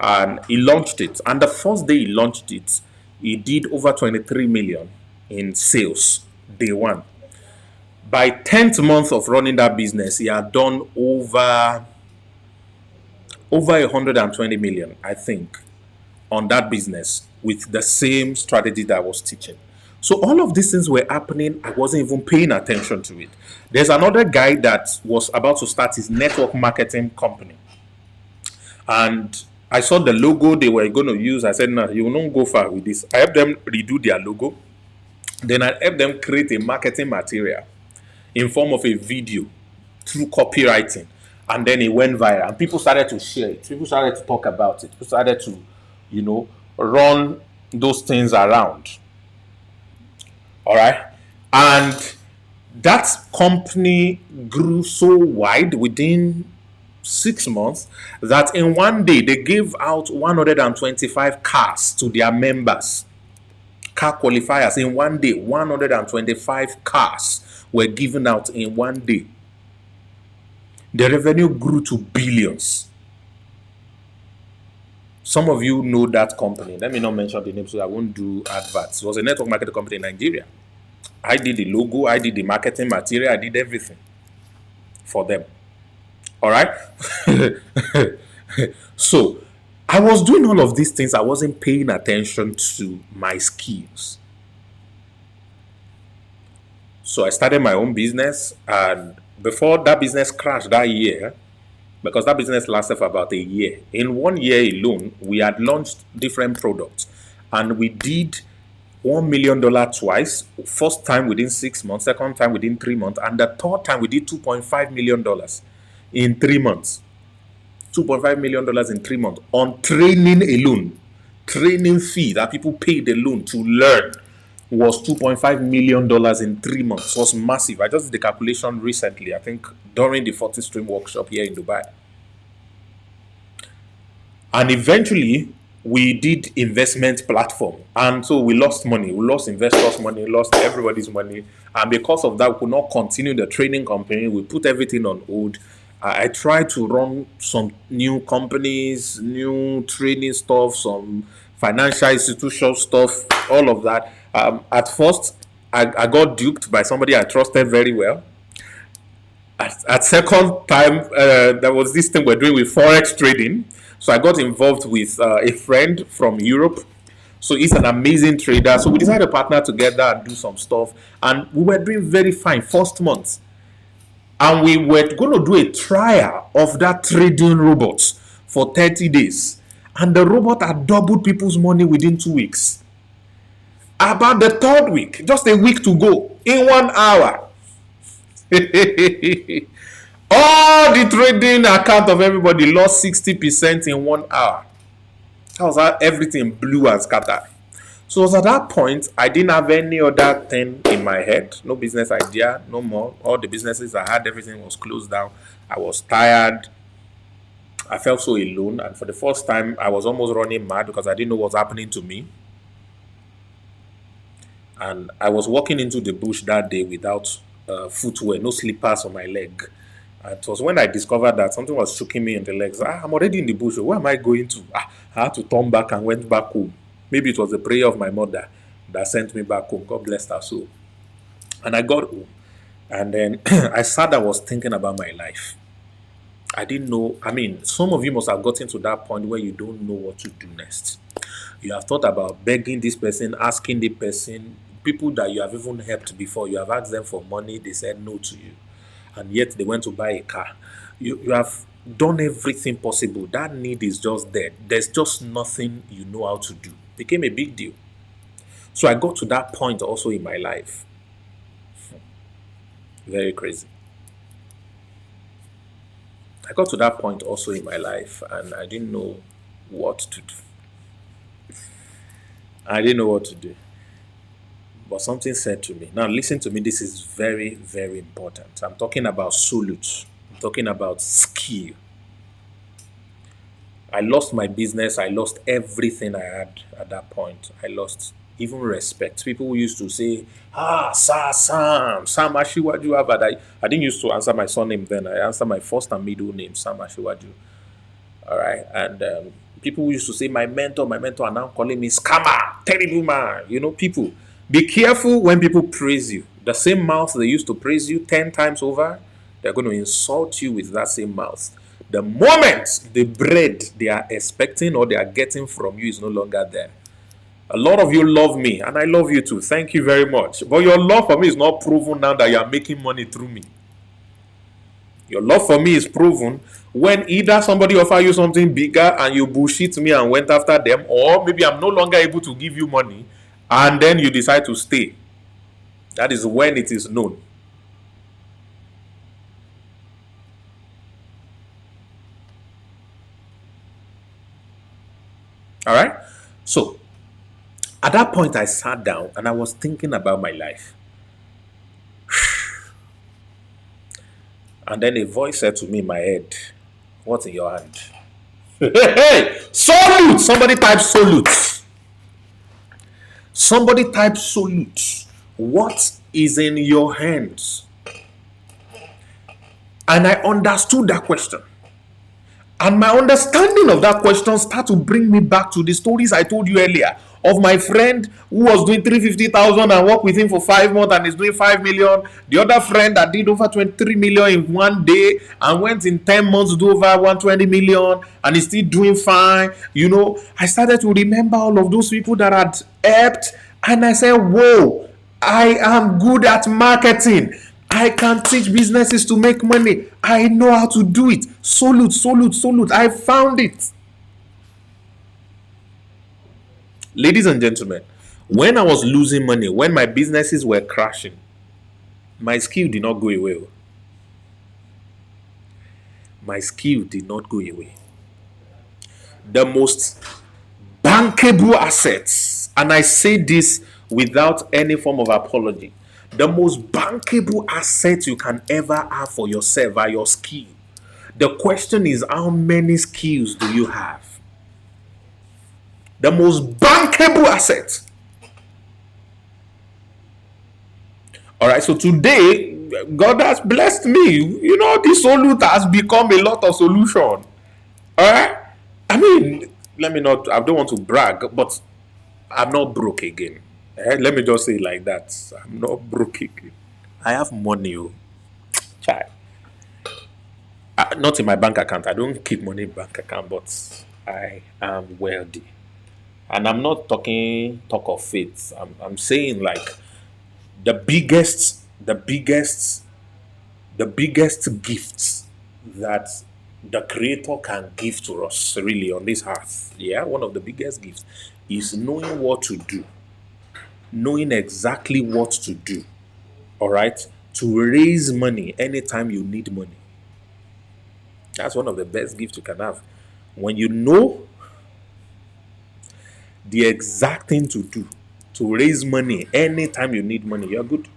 and he launched it. And the first day he launched it, he did over 23 million in sales day one. By 10th month of running that business, he had done over 120 million, I think, on that business with the same strategy that I was teaching. So all of these things were happening. I wasn't even paying attention to it. There's another guy that was about to start his network marketing company. And I saw the logo they were going to use. I said, no, you won't go far with this. I helped them redo their logo. Then I helped them create a marketing material in form of a video through copywriting. And then it went viral. And people started to share it. People started to talk about it. People started to, you know, run those things around. All right. And that company grew so wide within 6 months, that in one day they gave out 125 cars to their members. Car qualifiers in one day, 125 cars were given out in one day. The revenue grew to billions. Some of you know that company. Let me not mention the name so I won't do adverts. It was a network marketing company in Nigeria. I did the logo, I did the marketing material, I did everything for them. All right? So, I was doing all of these things. I wasn't paying attention to my skills. So, I started my own business, and before that business crashed that year, because that business lasted for about a year. In 1 year alone, we had launched different products, and we did $1 million twice. First time within 6 months, second time within 3 months, and the third time we did $2.5 million in 3 months. $2.5 million in 3 months on training alone. Training fee that people paid alone to learn was $2.5 million in 3 months. It was massive. I just did the calculation recently, I think during the 40 Stream workshop here in Dubai. And eventually, we did investment platform. And so we lost money. We lost investors' money, lost everybody's money. And because of that, we could not continue the training company. We put everything on hold. I tried to run some new companies, new training stuff, some financial institution stuff, all of that. At first, I got duped by somebody I trusted very well. At second time, there was this thing we're doing with Forex trading. So I got involved with a friend from Europe. So he's an amazing trader. So we decided to partner together and do some stuff. And we were doing very fine first month. And we were going to do a trial of that trading robot for 30 days. And the robot had doubled people's money within 2 weeks. About the third week, just a week to go, in 1 hour, all the trading account of everybody lost 60% in 1 hour. That was how everything blew and scattered. So it was at that point, I didn't have any other thing in my head. No business idea, no more. All the businesses I had, everything was closed down. I was tired. I felt so alone. And for the first time, I was almost running mad because I didn't know what was happening to me. And I was walking into the bush that day without footwear, no slippers on my leg. And it was when I discovered that something was choking me in the legs. I'm already in the bush. Where am I going to? I had to turn back and went back home. Maybe it was the prayer of my mother that sent me back home. God bless her soul. And I got home. And then I sat and was thinking about my life. I didn't know. I mean, some of you must have gotten to that point where you don't know what to do next. You have thought about begging this person, asking the person, people that you have even helped before. You have asked them for money. They said no to you. And yet they went to buy a car. You have done everything possible. That need is just there. There's just nothing you know how to do. It became a big deal. So I got to that point also in my life. Very crazy. I got to that point also in my life and I didn't know what to do. I didn't know what to do. But something said to me. Now listen to me, this is very, very important. I'm talking about solute. I'm talking about skill. I lost my business. I lost everything I had at that point. I lost even respect. People used to say, Sir Sam Ashiwaju. But I didn't used to answer my surname then. I answered my first and middle name, Sam Ashiwaju. All right. And people used to say, my mentor are now calling me scammer, terrible man. You know, people. Be careful when people praise you. The same mouth they used to praise you 10 times over, they're going to insult you with that same mouth. The moment the bread they are expecting or they are getting from you is no longer there. A lot of you love me, and I love you too. Thank you very much. But your love for me is not proven now that you are making money through me. Your love for me is proven when either somebody offer you something bigger and you bullshit me and went after them, or maybe I'm no longer able to give you money, and then you decide to stay. That is when it is known. All right? So, at that point, I sat down and I was thinking about my life. And then a voice said to me in my head, What's in your hand? Hey, solute. Somebody type solute. Somebody type solute. What is in your hands? And I understood that question. And my understanding of that question started to bring me back to the stories I told you earlier of my friend who was doing 350,000 and worked with him for 5 months and is doing 5 million. The other friend that did over 23 million in one day and went in 10 months to do over 120 million and is still doing fine. You know, I started to remember all of those people that had helped, and I said, whoa, I am good at marketing. I can teach businesses to make money. I know how to do it. Solute, solute, solute. I found it. Ladies and gentlemen, when I was losing money, when my businesses were crashing, my skill did not go away. My skill did not go away. The most bankable assets, and I say this without any form of apology, the most bankable assets you can ever have for yourself are your skills. The question is, how many skills do you have? The most bankable asset. All right, so today, God has blessed me. You know, this solute has become a lot of solution. All right? I mean, I don't want to brag, but I'm not broke again. Let me just say it like that. I'm not broke again. I have money. Child. Not in my bank account. I don't keep money in bank account, but I am wealthy. And I'm not talking talk of faith. I'm saying like the biggest gifts that the Creator can give to us really on this earth. Yeah, one of the biggest gifts is knowing what to do. Knowing exactly what to do. All right? To raise money anytime you need money. That's one of the best gifts you can have. When you know the exact thing to do to raise money anytime you need money, you're good.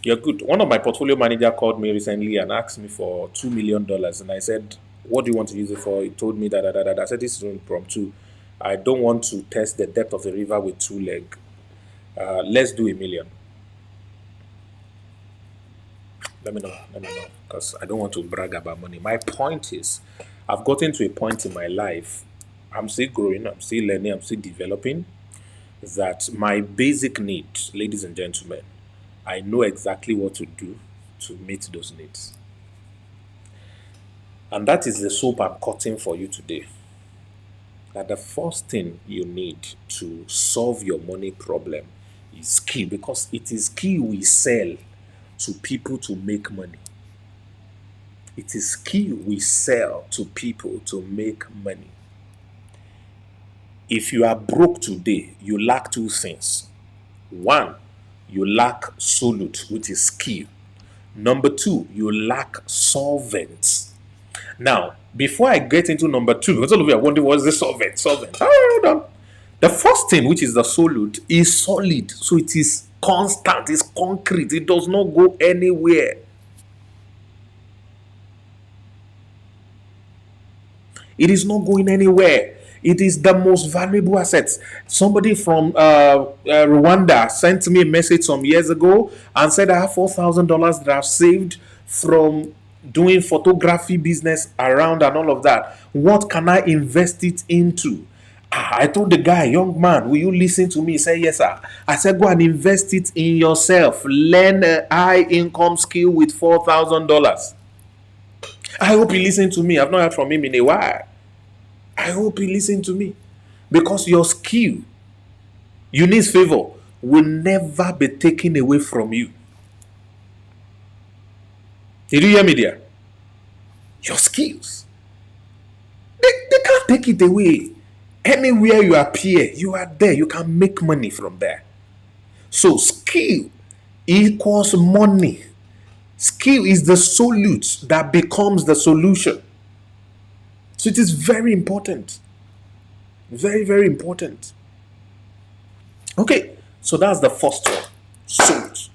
You're good. One of my portfolio manager called me recently and asked me for $2 million. And I said, what do you want to use it for? He told me that. I said, this is impromptu. I don't want to test the depth of the river with 2 legs. Let's do $1 million. Let me know. Because I don't want to brag about money. My point is, I've gotten to a point in my life, I'm still growing, I'm still learning, I'm still developing, that my basic needs, ladies and gentlemen, I know exactly what to do to meet those needs. And that is the soap I'm cutting for you today. That the first thing you need to solve your money problem is skill, because it is skill we sell to people to make money. It is skill we sell to people to make money. If you are broke today, you lack 2 things. 1, you lack solute, which is skill. Number 2, you lack solvents. Now, before I get into number 2, because all of you are wondering what's the solvent? Hold on. The first thing, which is the solute, is solid. So it is constant, it's concrete, it does not go anywhere. It is not going anywhere. It is the most valuable asset. Somebody from Rwanda sent me a message some years ago and said, I have $4,000 that I've saved from doing photography business around and all of that. What can I invest it into? I told the guy, young man, will you listen to me? He said, yes, sir. I said, go and invest it in yourself. Learn a high income skill with $4,000. I hope he listened to me. I've not heard from him in a while. I hope he listened to me. Because your skill, Eunice Favor, will never be taken away from you. Did you hear me there? Your skills. They can't take it away. Anywhere you appear, you are there. You can make money from there. So skill equals money. Skill is the solute that becomes the solution. So it is very important. Very, very important. Okay, so that's the first one. Solute.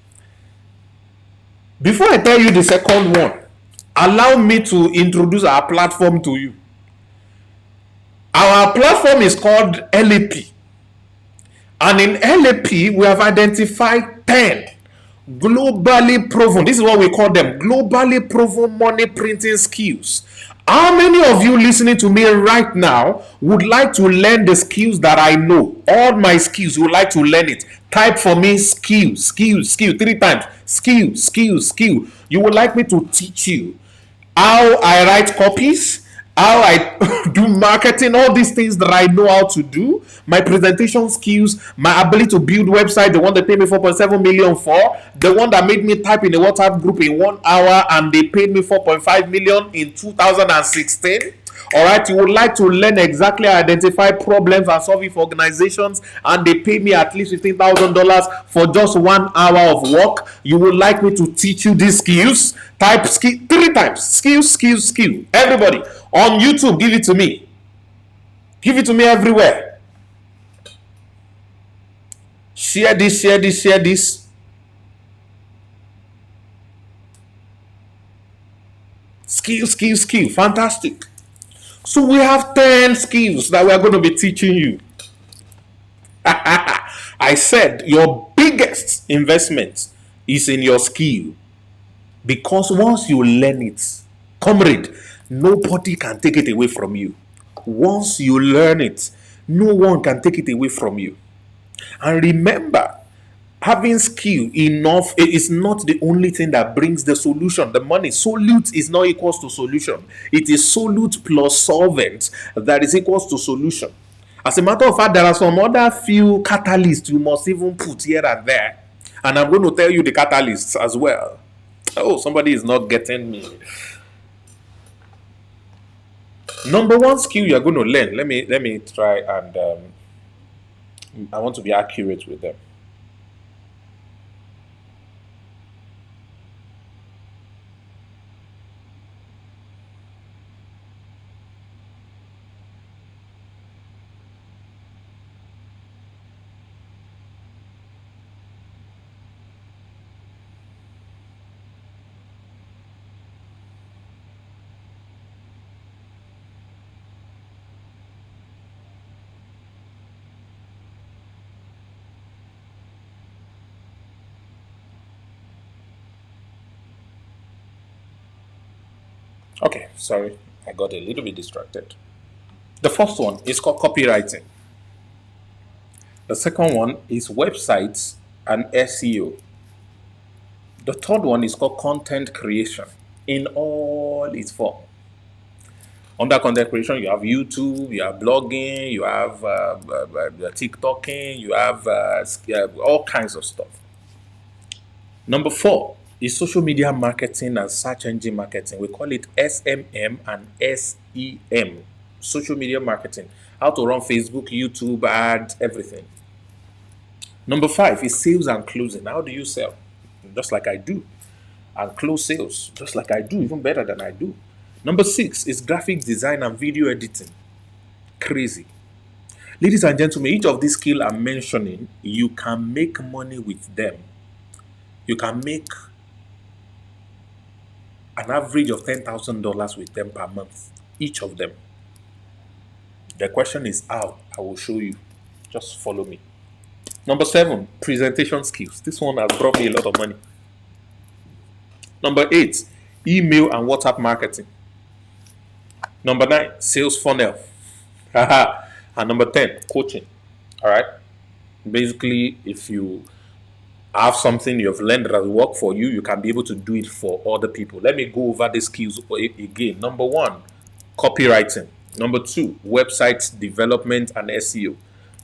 Before I tell you the second one, allow me to introduce our platform to you. Our platform is called LAP. And in LAP, we have identified 10 globally proven, this is what we call them, globally proven money printing skills. How many of you listening to me right now would like to learn the skills that I know? All my skills, you would like to learn it. Type for me skill, 3 times. Skill. You would like me to teach you how I write copies, how I do marketing, all these things that I know how to do, my presentation skills, my ability to build website, the one they paid me 4.7 million for, the one that made me type in a WhatsApp group in 1 hour and they paid me 4.5 million in 2016. All right, you would like to learn exactly how to identify problems and solve it for organizations, and they pay me at least $15,000 for just 1 hour of work. You would like me to teach you these skills. Type skill 3 times. Skill. Everybody on YouTube, give it to me. Give it to me everywhere. Share this. Skill. Fantastic. So we have 10 skills that we are going to be teaching you. I said your biggest investment is in your skill. Because once you learn it, comrade, nobody can take it away from you. Once you learn it, no one can take it away from you. And remember, having skill enough is not the only thing that brings the solution, the money. Solute is not equals to solution. It is solute plus solvent that is equals to solution. As a matter of fact, there are some other few catalysts you must even put here and there. And I'm going to tell you the catalysts as well. Oh, somebody is not getting me. Number one skill you're going to learn. Let me try and I want to be accurate with them. Okay, sorry, I got a little bit distracted. The first one is called copywriting. The second one is websites and SEO. The third one is called content creation in all its form. Under content creation, you have YouTube, you have blogging, you have TikToking, you have all kinds of stuff. Number 4 is social media marketing and search engine marketing. We call it SMM and SEM. Social media marketing. How to run Facebook, YouTube, ads, everything. Number 5 is sales and closing. How do you sell? Just like I do. And close sales. Just like I do. Even better than I do. Number 6 is graphic design and video editing. Crazy. Ladies and gentlemen, each of these skills I'm mentioning, you can make money with them. You can make an average of $10,000 with them per month, each of them. The question is how? I will show you. Just follow me. Number 7, presentation skills. This one has brought me a lot of money. Number 8, email and WhatsApp marketing. Number 9, sales funnel. And number 10, coaching. All right. Basically, if you have something you've learned that will work for you, you can be able to do it for other people. Let me go over the skills again. Number 1, copywriting. Number 2, website development and SEO.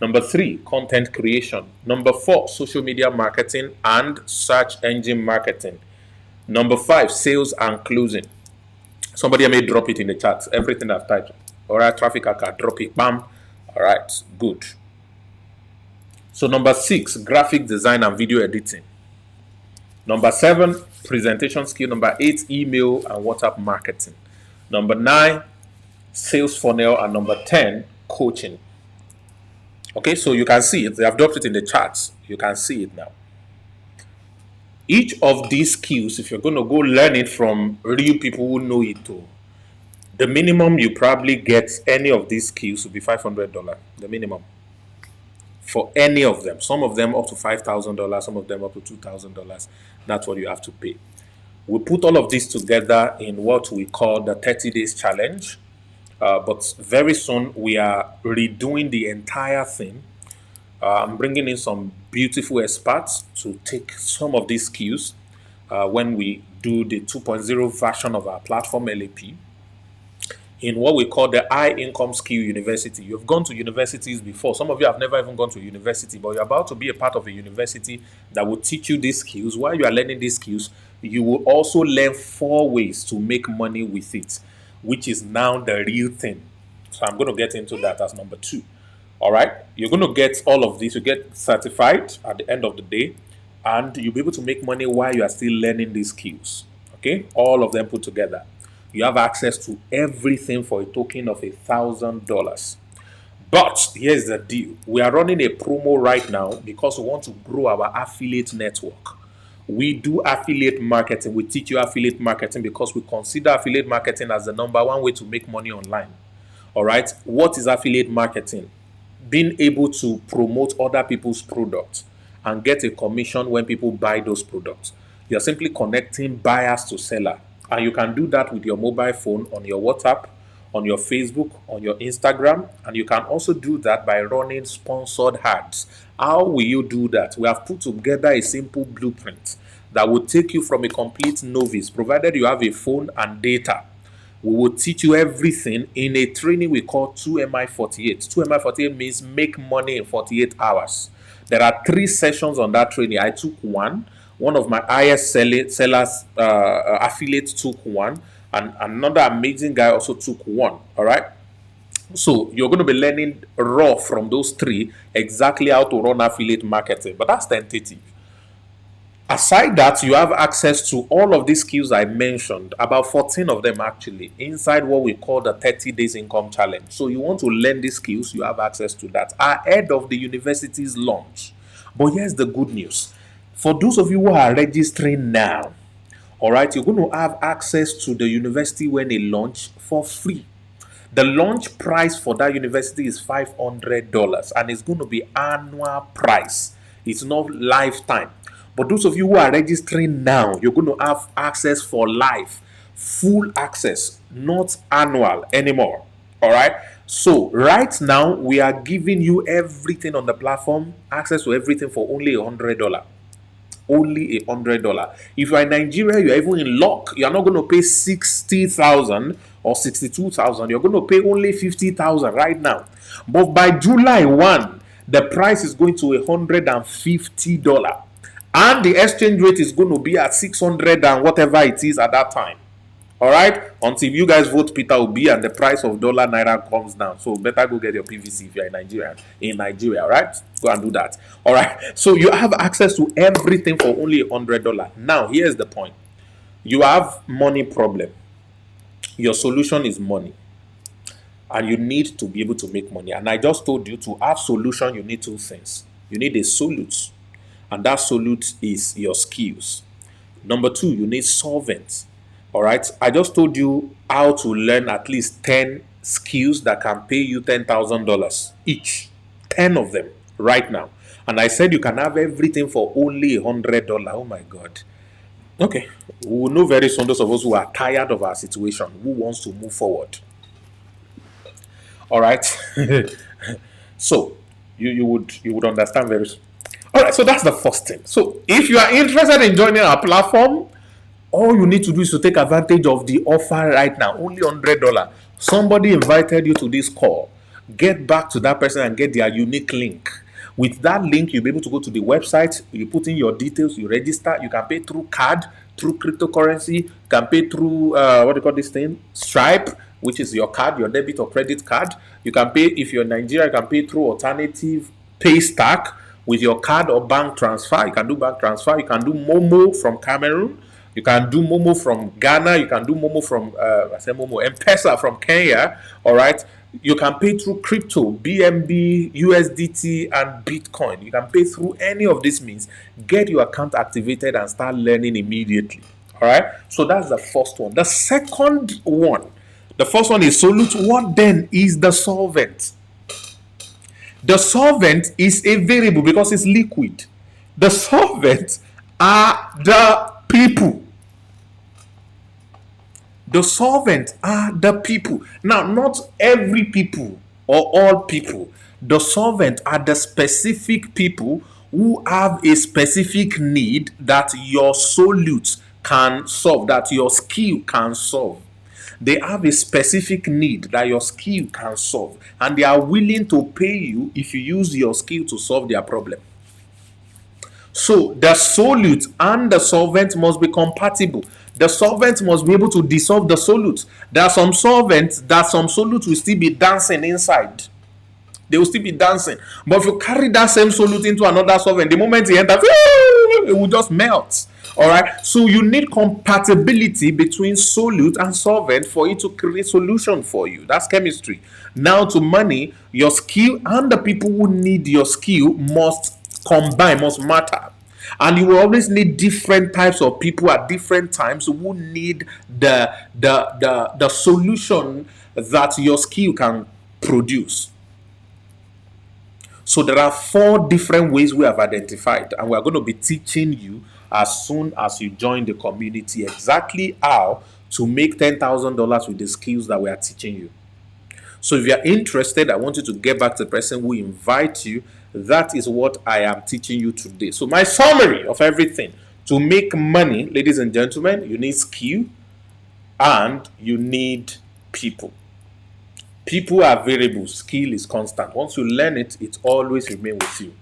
Number 3, content creation. Number 4, social media marketing and search engine marketing. Number 5, sales and closing. Somebody may drop it in the chat. Everything I've typed. All right, traffic hacker, drop it. Bam. All right, good. So number 6, graphic design and video editing. Number 7, presentation skill. Number 8, email and WhatsApp marketing. Number 9, sales funnel. And number 10, coaching. Okay, so you can see it. They have dropped it in the charts. You can see it now. Each of these skills, if you're going to go learn it from real people who know it too, the minimum you probably get any of these skills will be $500. The minimum for any of them. Some of them up to $5,000, some of them up to $2,000. That's what you have to pay. We put all of this together in what we call the 30 days challenge. But very soon we are redoing the entire thing. I'm bringing in some beautiful experts to take some of these skills when we do the 2.0 version of our platform LAP in what we call the High Income Skill University. You've gone to universities before. Some of you have never even gone to a university, but you're about to be a part of a university that will teach you these skills. While you are learning these skills, you will also learn 4 ways to make money with it, which is now the real thing. So I'm going to get into that as number 2. All right, you're going to get all of this. You get certified at the end of the day, and you'll be able to make money while you are still learning these skills. Okay, all of them put together. You have access to everything for a token of $1,000. But here's the deal. We are running a promo right now because we want to grow our affiliate network. We do affiliate marketing. We teach you affiliate marketing because we consider affiliate marketing as the number 1 way to make money online. All right, what is affiliate marketing? Being able to promote other people's products and get a commission when people buy those products. You're simply connecting buyers to seller. And you can do that with your mobile phone, on your WhatsApp, on your Facebook, on your Instagram. And you can also do that by running sponsored ads. How will you do that? We have put together a simple blueprint that will take you from a complete novice, provided you have a phone and data. We will teach you everything in a training we call 2MI48. 2MI48 means make money in 48 hours. There are 3 sessions on that training. I took one. One of my highest sellers affiliates took one. And another amazing guy also took one. All right. So you're going to be learning raw from those 3 exactly how to run affiliate marketing. But that's tentative. Aside that, you have access to all of these skills I mentioned, about 14 of them actually, inside what we call the 30 days income challenge. So you want to learn these skills, you have access to that ahead of the university's launch. But here's the good news. For those of you who are registering now, all right, you're going to have access to the university when they launch for free. The launch price for that university is $500 and it's going to be annual price. It's not lifetime. But those of you who are registering now, you're going to have access for life, full access, not annual anymore. All right. So right now, we are giving you everything on the platform, access to everything for only $100. Only $100. If you're in Nigeria, you're even in luck. You're not going to pay 60,000 or 62,000. You're going to pay only 50,000 right now. But by July 1, the price is going to $150. And the exchange rate is going to be at 600 and whatever it is at that time. All right? Until you guys vote Peter Obi and the price of dollar naira comes down. So better go get your PVC if you're in Nigeria. All right? Go and do that. All right? So you have access to everything for only $100. Now, here's the point. You have money problem. Your solution is money. And you need to be able to make money. And I just told you to have solution, you need 2 things. You need a solute. And that solute is your skills. Number 2, you need solvents. All right. I just told you how to learn at least 10 skills that can pay you $10,000 each. 10 of them right now. And I said you can have everything for only $100. Oh my God. Okay. We will know very soon those of us who are tired of our situation, who wants to move forward. All right. So you would understand very soon. All right, so that's the first thing. So if you are interested in joining our platform, all you need to do is to take advantage of the offer right now, only $100. Somebody invited you to this call. Get back to that person and get their unique link. With that link, you'll be able to go to the website, you put in your details, you register, you can pay through card, through cryptocurrency, you can pay through, what do you call this thing? Stripe, which is your card, your debit or credit card. You can pay, if you're in Nigeria, you can pay through alternative pay stack with your card or bank transfer. You can do bank transfer. You can do Momo from Cameroon. You can do Momo from Ghana. You can do Momo from, M-Pesa from Kenya. All right. You can pay through crypto, BNB, USDT, and Bitcoin. You can pay through any of these means. Get your account activated and start learning immediately. All right. So that's the first one. The second one, the first one is Solute. What then is the solvent? The solvent is a variable because it's liquid. The solvent are the people. The solvent are the people. Now, not every people or all people. The solvent are the specific people who have a specific need that your solute can solve, that your skill can solve. They have a specific need that your skill can solve, and they are willing to pay you if you use your skill to solve their problem. So the solute and the solvent must be compatible. The solvent must be able to dissolve the solute. There are some solvents that some solute will still be dancing inside. They will still be dancing. But if you carry that same solute into another solvent, the moment it enters, it will just melt. All right. So you need compatibility between solute and solvent for it to create solution for you. That's chemistry. Now to money, your skill and the people who need your skill must combine, must matter. And you will always need different types of people at different times who need the solution that your skill can produce. So there are 4 different ways we have identified, and we are going to be teaching you as soon as you join the community exactly how to make $10,000 with the skills that we are teaching you. So if you are interested, I want you to get back to the person who invites you. That is what I am teaching you today. So my summary of everything: to make money, ladies and gentlemen, you need skill and you need people. People are variable. Skill is constant. Once you learn it, it always remains with you.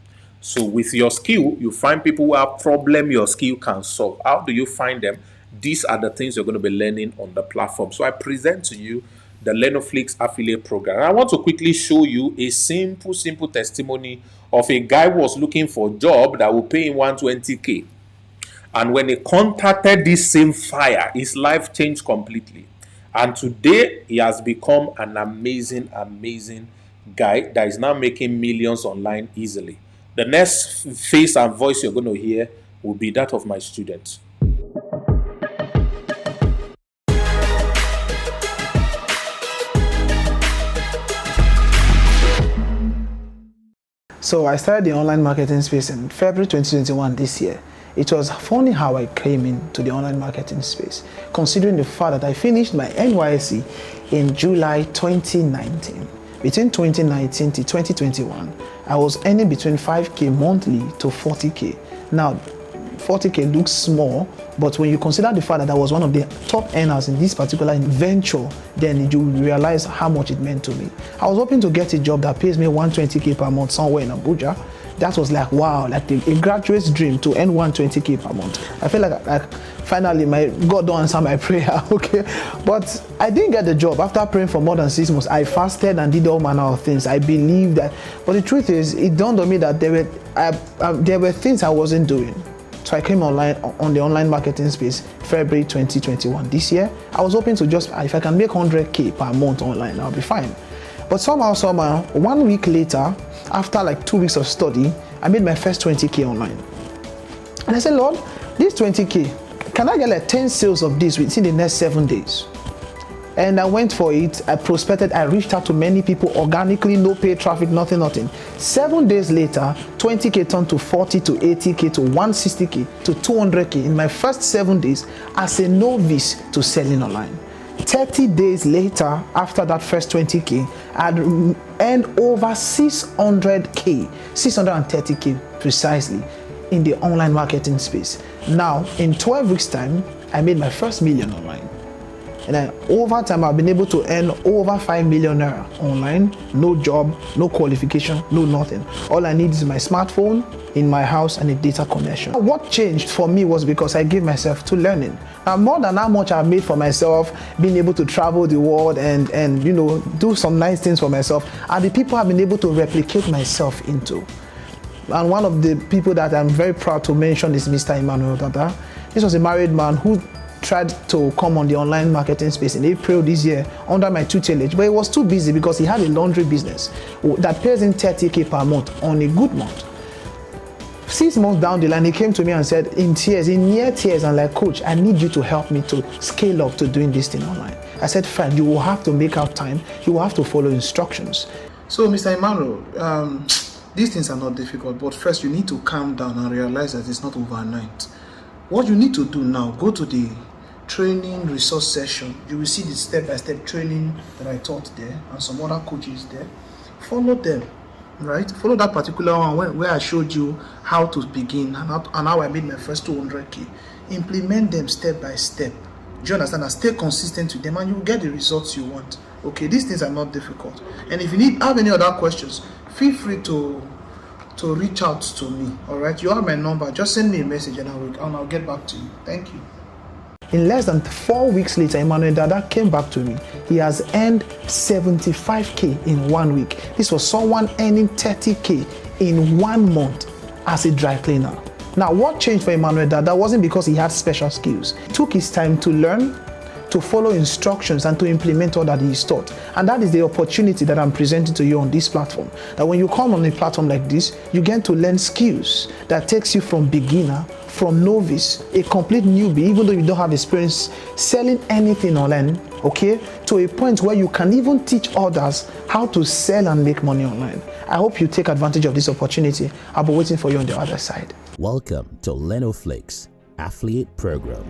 So with your skill, you find people who have problem your skill can solve. How do you find them? These are the things you're going to be learning on the platform. So I present to you the Lenoflix affiliate program. I want to quickly show you a simple testimony of a guy who was looking for a job that will pay him 120K. And when he contacted this same fire, his life changed completely. And today, he has become an amazing guy that is now making millions online easily. The next face and voice you're going to hear will be that of my student. So I started the online marketing space in February 2021 this year. It was funny how I came into the online marketing space, considering the fact that I finished my NYSC in July 2019. Between 2019 to 2021, I was earning between 5K monthly to 40K. Now, 40K looks small, but when you consider the fact that I was one of the top earners in this particular venture, then you realize how much it meant to me. I was hoping to get a job that pays me 120K per month somewhere in Abuja. That was like, wow, like a graduate's dream to earn 120K per month. I feel like finally my God don't answer my prayer, okay? But I didn't get the job. After praying for more than 6 months, I fasted and did all manner of things. I believed that, but the truth is, it dawned on me that there were things I wasn't doing. So I came online on the online marketing space February 2021. This year, I was hoping to just, if I can make 100K per month online, I'll be fine. But somehow, 1 week later, after like 2 weeks of study, I made my first 20K online. And I said, Lord, this 20K, can I get like 10 sales of this within the next 7 days? And I went for it. I prospected. I reached out to many people organically, no paid traffic, nothing. 7 days later, 20K turned to 40 to 80K to 160K to 200K in my first 7 days as a novice to selling online. 30 days later, after that first 20K, I'd earned over 600K, 630K precisely in the online marketing space. Now, in 12 weeks' time, I made my first million online. And then over time, I've been able to earn over 5 million naira online. No job, no qualification, no nothing. All I need is my smartphone in my house and a data connection. What changed for me was because I gave myself to learning. Now, more than how much I've made for myself, being able to travel the world and do some nice things for myself, are the people I've been able to replicate myself into. And one of the people that I'm very proud to mention is Mr. Emmanuel Dada. This was a married man who tried to come on the online marketing space in April this year under my tutelage, but he was too busy because he had a laundry business that pays him 30K per month on a good month. 6 months down the line, he came to me and said in near tears, and like, coach, I need you to help me to scale up to doing this thing online. I said, fine, you will have to make out time, you will have to follow instructions. So Mr. Emmanuel, these things are not difficult, but first you need to calm down and realize that it's not overnight. What you need to do now, go to the training resource session. You will see the step-by-step training that I taught there and some other coaches there. Follow them, right? Follow that particular one where I showed you how to begin and how I made my first 200K. Implement them step by step. Do you understand? And stay consistent with them and you will get the results you want. Okay, these things are not difficult. And if you have any other questions, feel free to reach out to me. All right, you have my number. Just send me a message and I'll get back to you. Thank you. In less than 4 weeks later, Emmanuel Dada came back to me. He has earned 75K in 1 week. This was someone earning 30K in 1 month as a dry cleaner. Now, what changed for Emmanuel Dada wasn't because he had special skills. He took his time to learn, to follow instructions, and to implement all that he is taught. And that is the opportunity that I'm presenting to you on this platform. That when you come on a platform like this, you get to learn skills that takes you from beginner, from novice, a complete newbie, even though you don't have experience selling anything online, okay, to a point where you can even teach others how to sell and make money online. I hope you take advantage of this opportunity. I'll be waiting for you on the other side. Welcome to LenoFlix Affiliate Program.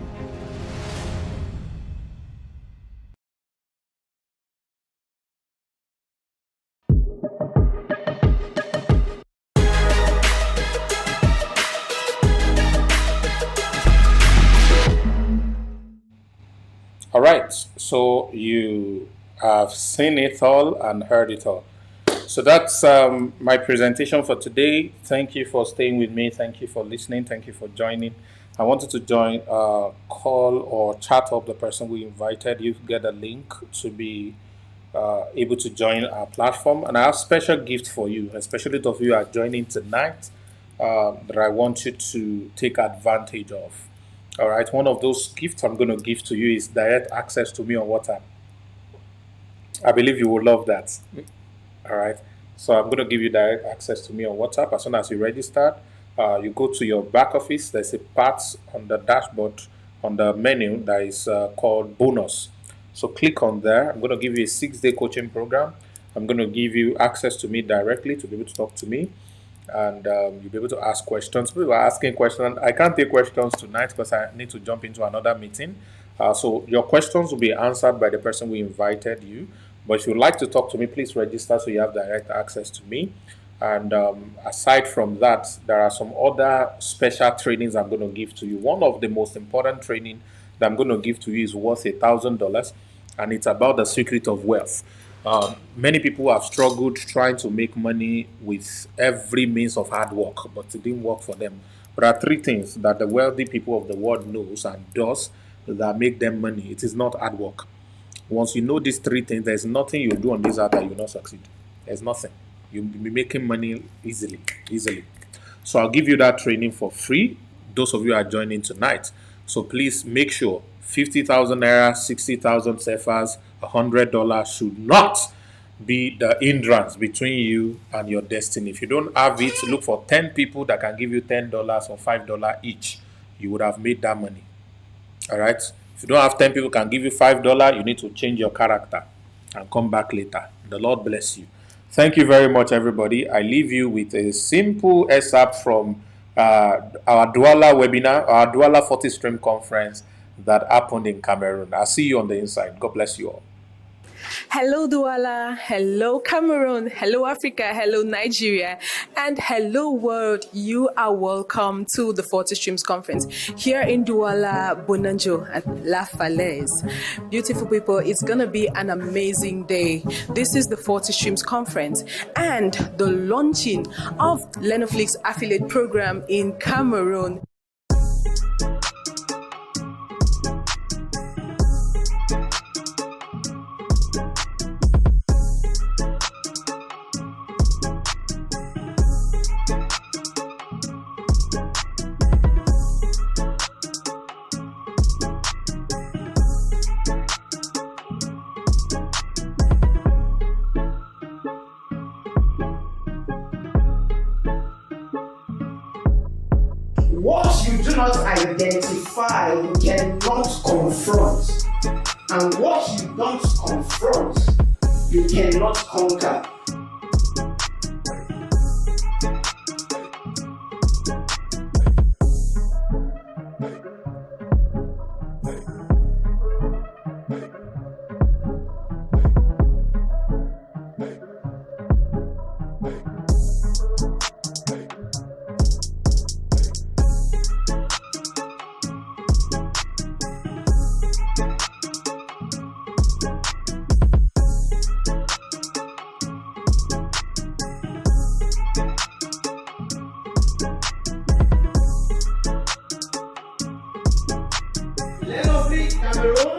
All right, so you have seen it all and heard it all. So that's my presentation for today. Thank you for staying with me. Thank you for listening. Thank you for joining. I wanted to join, call or chat up the person we invited. You get a link to be able to join our platform. And I have a special gift for you, especially those of you who are joining tonight, that I want you to take advantage of. All right, one of those gifts I'm going to give to you is direct access to me on WhatsApp. I believe you will love that. All right, so I'm going to give you direct access to me on WhatsApp. As soon as you register, you go to your back office. There's a part on the dashboard, on the menu that is called bonus. So click on there. I'm going to give you a 6-day coaching program. I'm going to give you access to me directly to be able to talk to me. And you'll be able to ask questions. People are asking questions. I can't take questions tonight because I need to jump into another meeting. So your questions will be answered by the person we invited you. But if you'd like to talk to me, please register so you have direct access to me. And aside from that, there are some other special trainings I'm going to give to you. One of the most important training that I'm going to give to you is worth $1,000, and it's about the secret of wealth. Many people have struggled trying to make money with every means of hard work, but it didn't work for them. There are 3 things that the wealthy people of the world knows and does that make them money. It is not hard work. Once you know these 3 things, there's nothing you do on this earth that you will not succeed. There's nothing. You'll be making money easily. So I'll give you that training for free, those of you who are joining tonight. So please make sure 50,000 naira, 60,000 CFAs, $100 should not be the hindrance between you and your destiny. If you don't have it, look for 10 people that can give you $10 or $5 each. You would have made that money. All right. If you don't have 10 people can give you $5, you need to change your character and come back later. The Lord bless you. Thank you very much, everybody. I leave you with a simple excerpt from our Douala webinar, our Douala 40 Stream conference that happened in Cameroon. I'll see you on the inside. God bless you all. Hello Douala, hello Cameroon, hello Africa, hello Nigeria, and hello world. You are welcome to the 40 Streams Conference here in Douala, Bonanjo, at La Falaise. Beautiful people, it's gonna be an amazing day. This is the 40 Streams Conference and the launching of LenoFlix affiliate program in Cameroon. not identify, you cannot confront. And what you don't confront, you cannot conquer. Cameroon.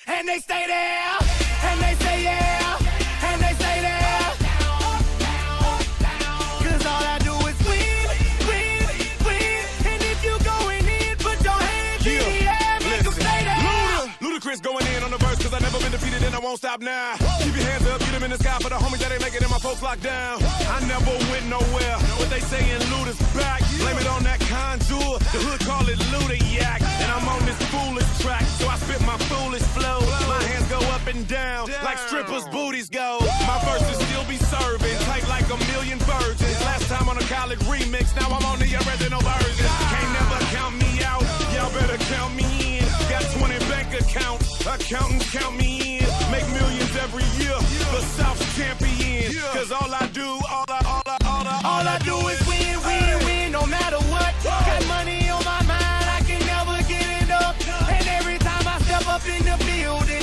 And they stay there, and they say yeah, and they stay there. Cause all I do is win, win, win. And if you going in, put your hands in the air, make them stay there. Ludacris going in on the verse, cause I never been defeated and I won't stop now. Keep your hands up, get them in the sky for the homies that ain't making it, my folks locked down. I never went nowhere, what they saying Luda's back. Blame it on that contour, the hood call it Luda Yak. And I'm on this foolish track, so I spit my foolish flow. My hands go up and down, like strippers' booties go. My verses still be serving, tight like a million virgins. Last time on a college remix, now I'm on the original version. Can't never count me out, y'all better count me in. Got 20 bank accounts, accountants count me in. Make millions every year, the South's champion. Cause all I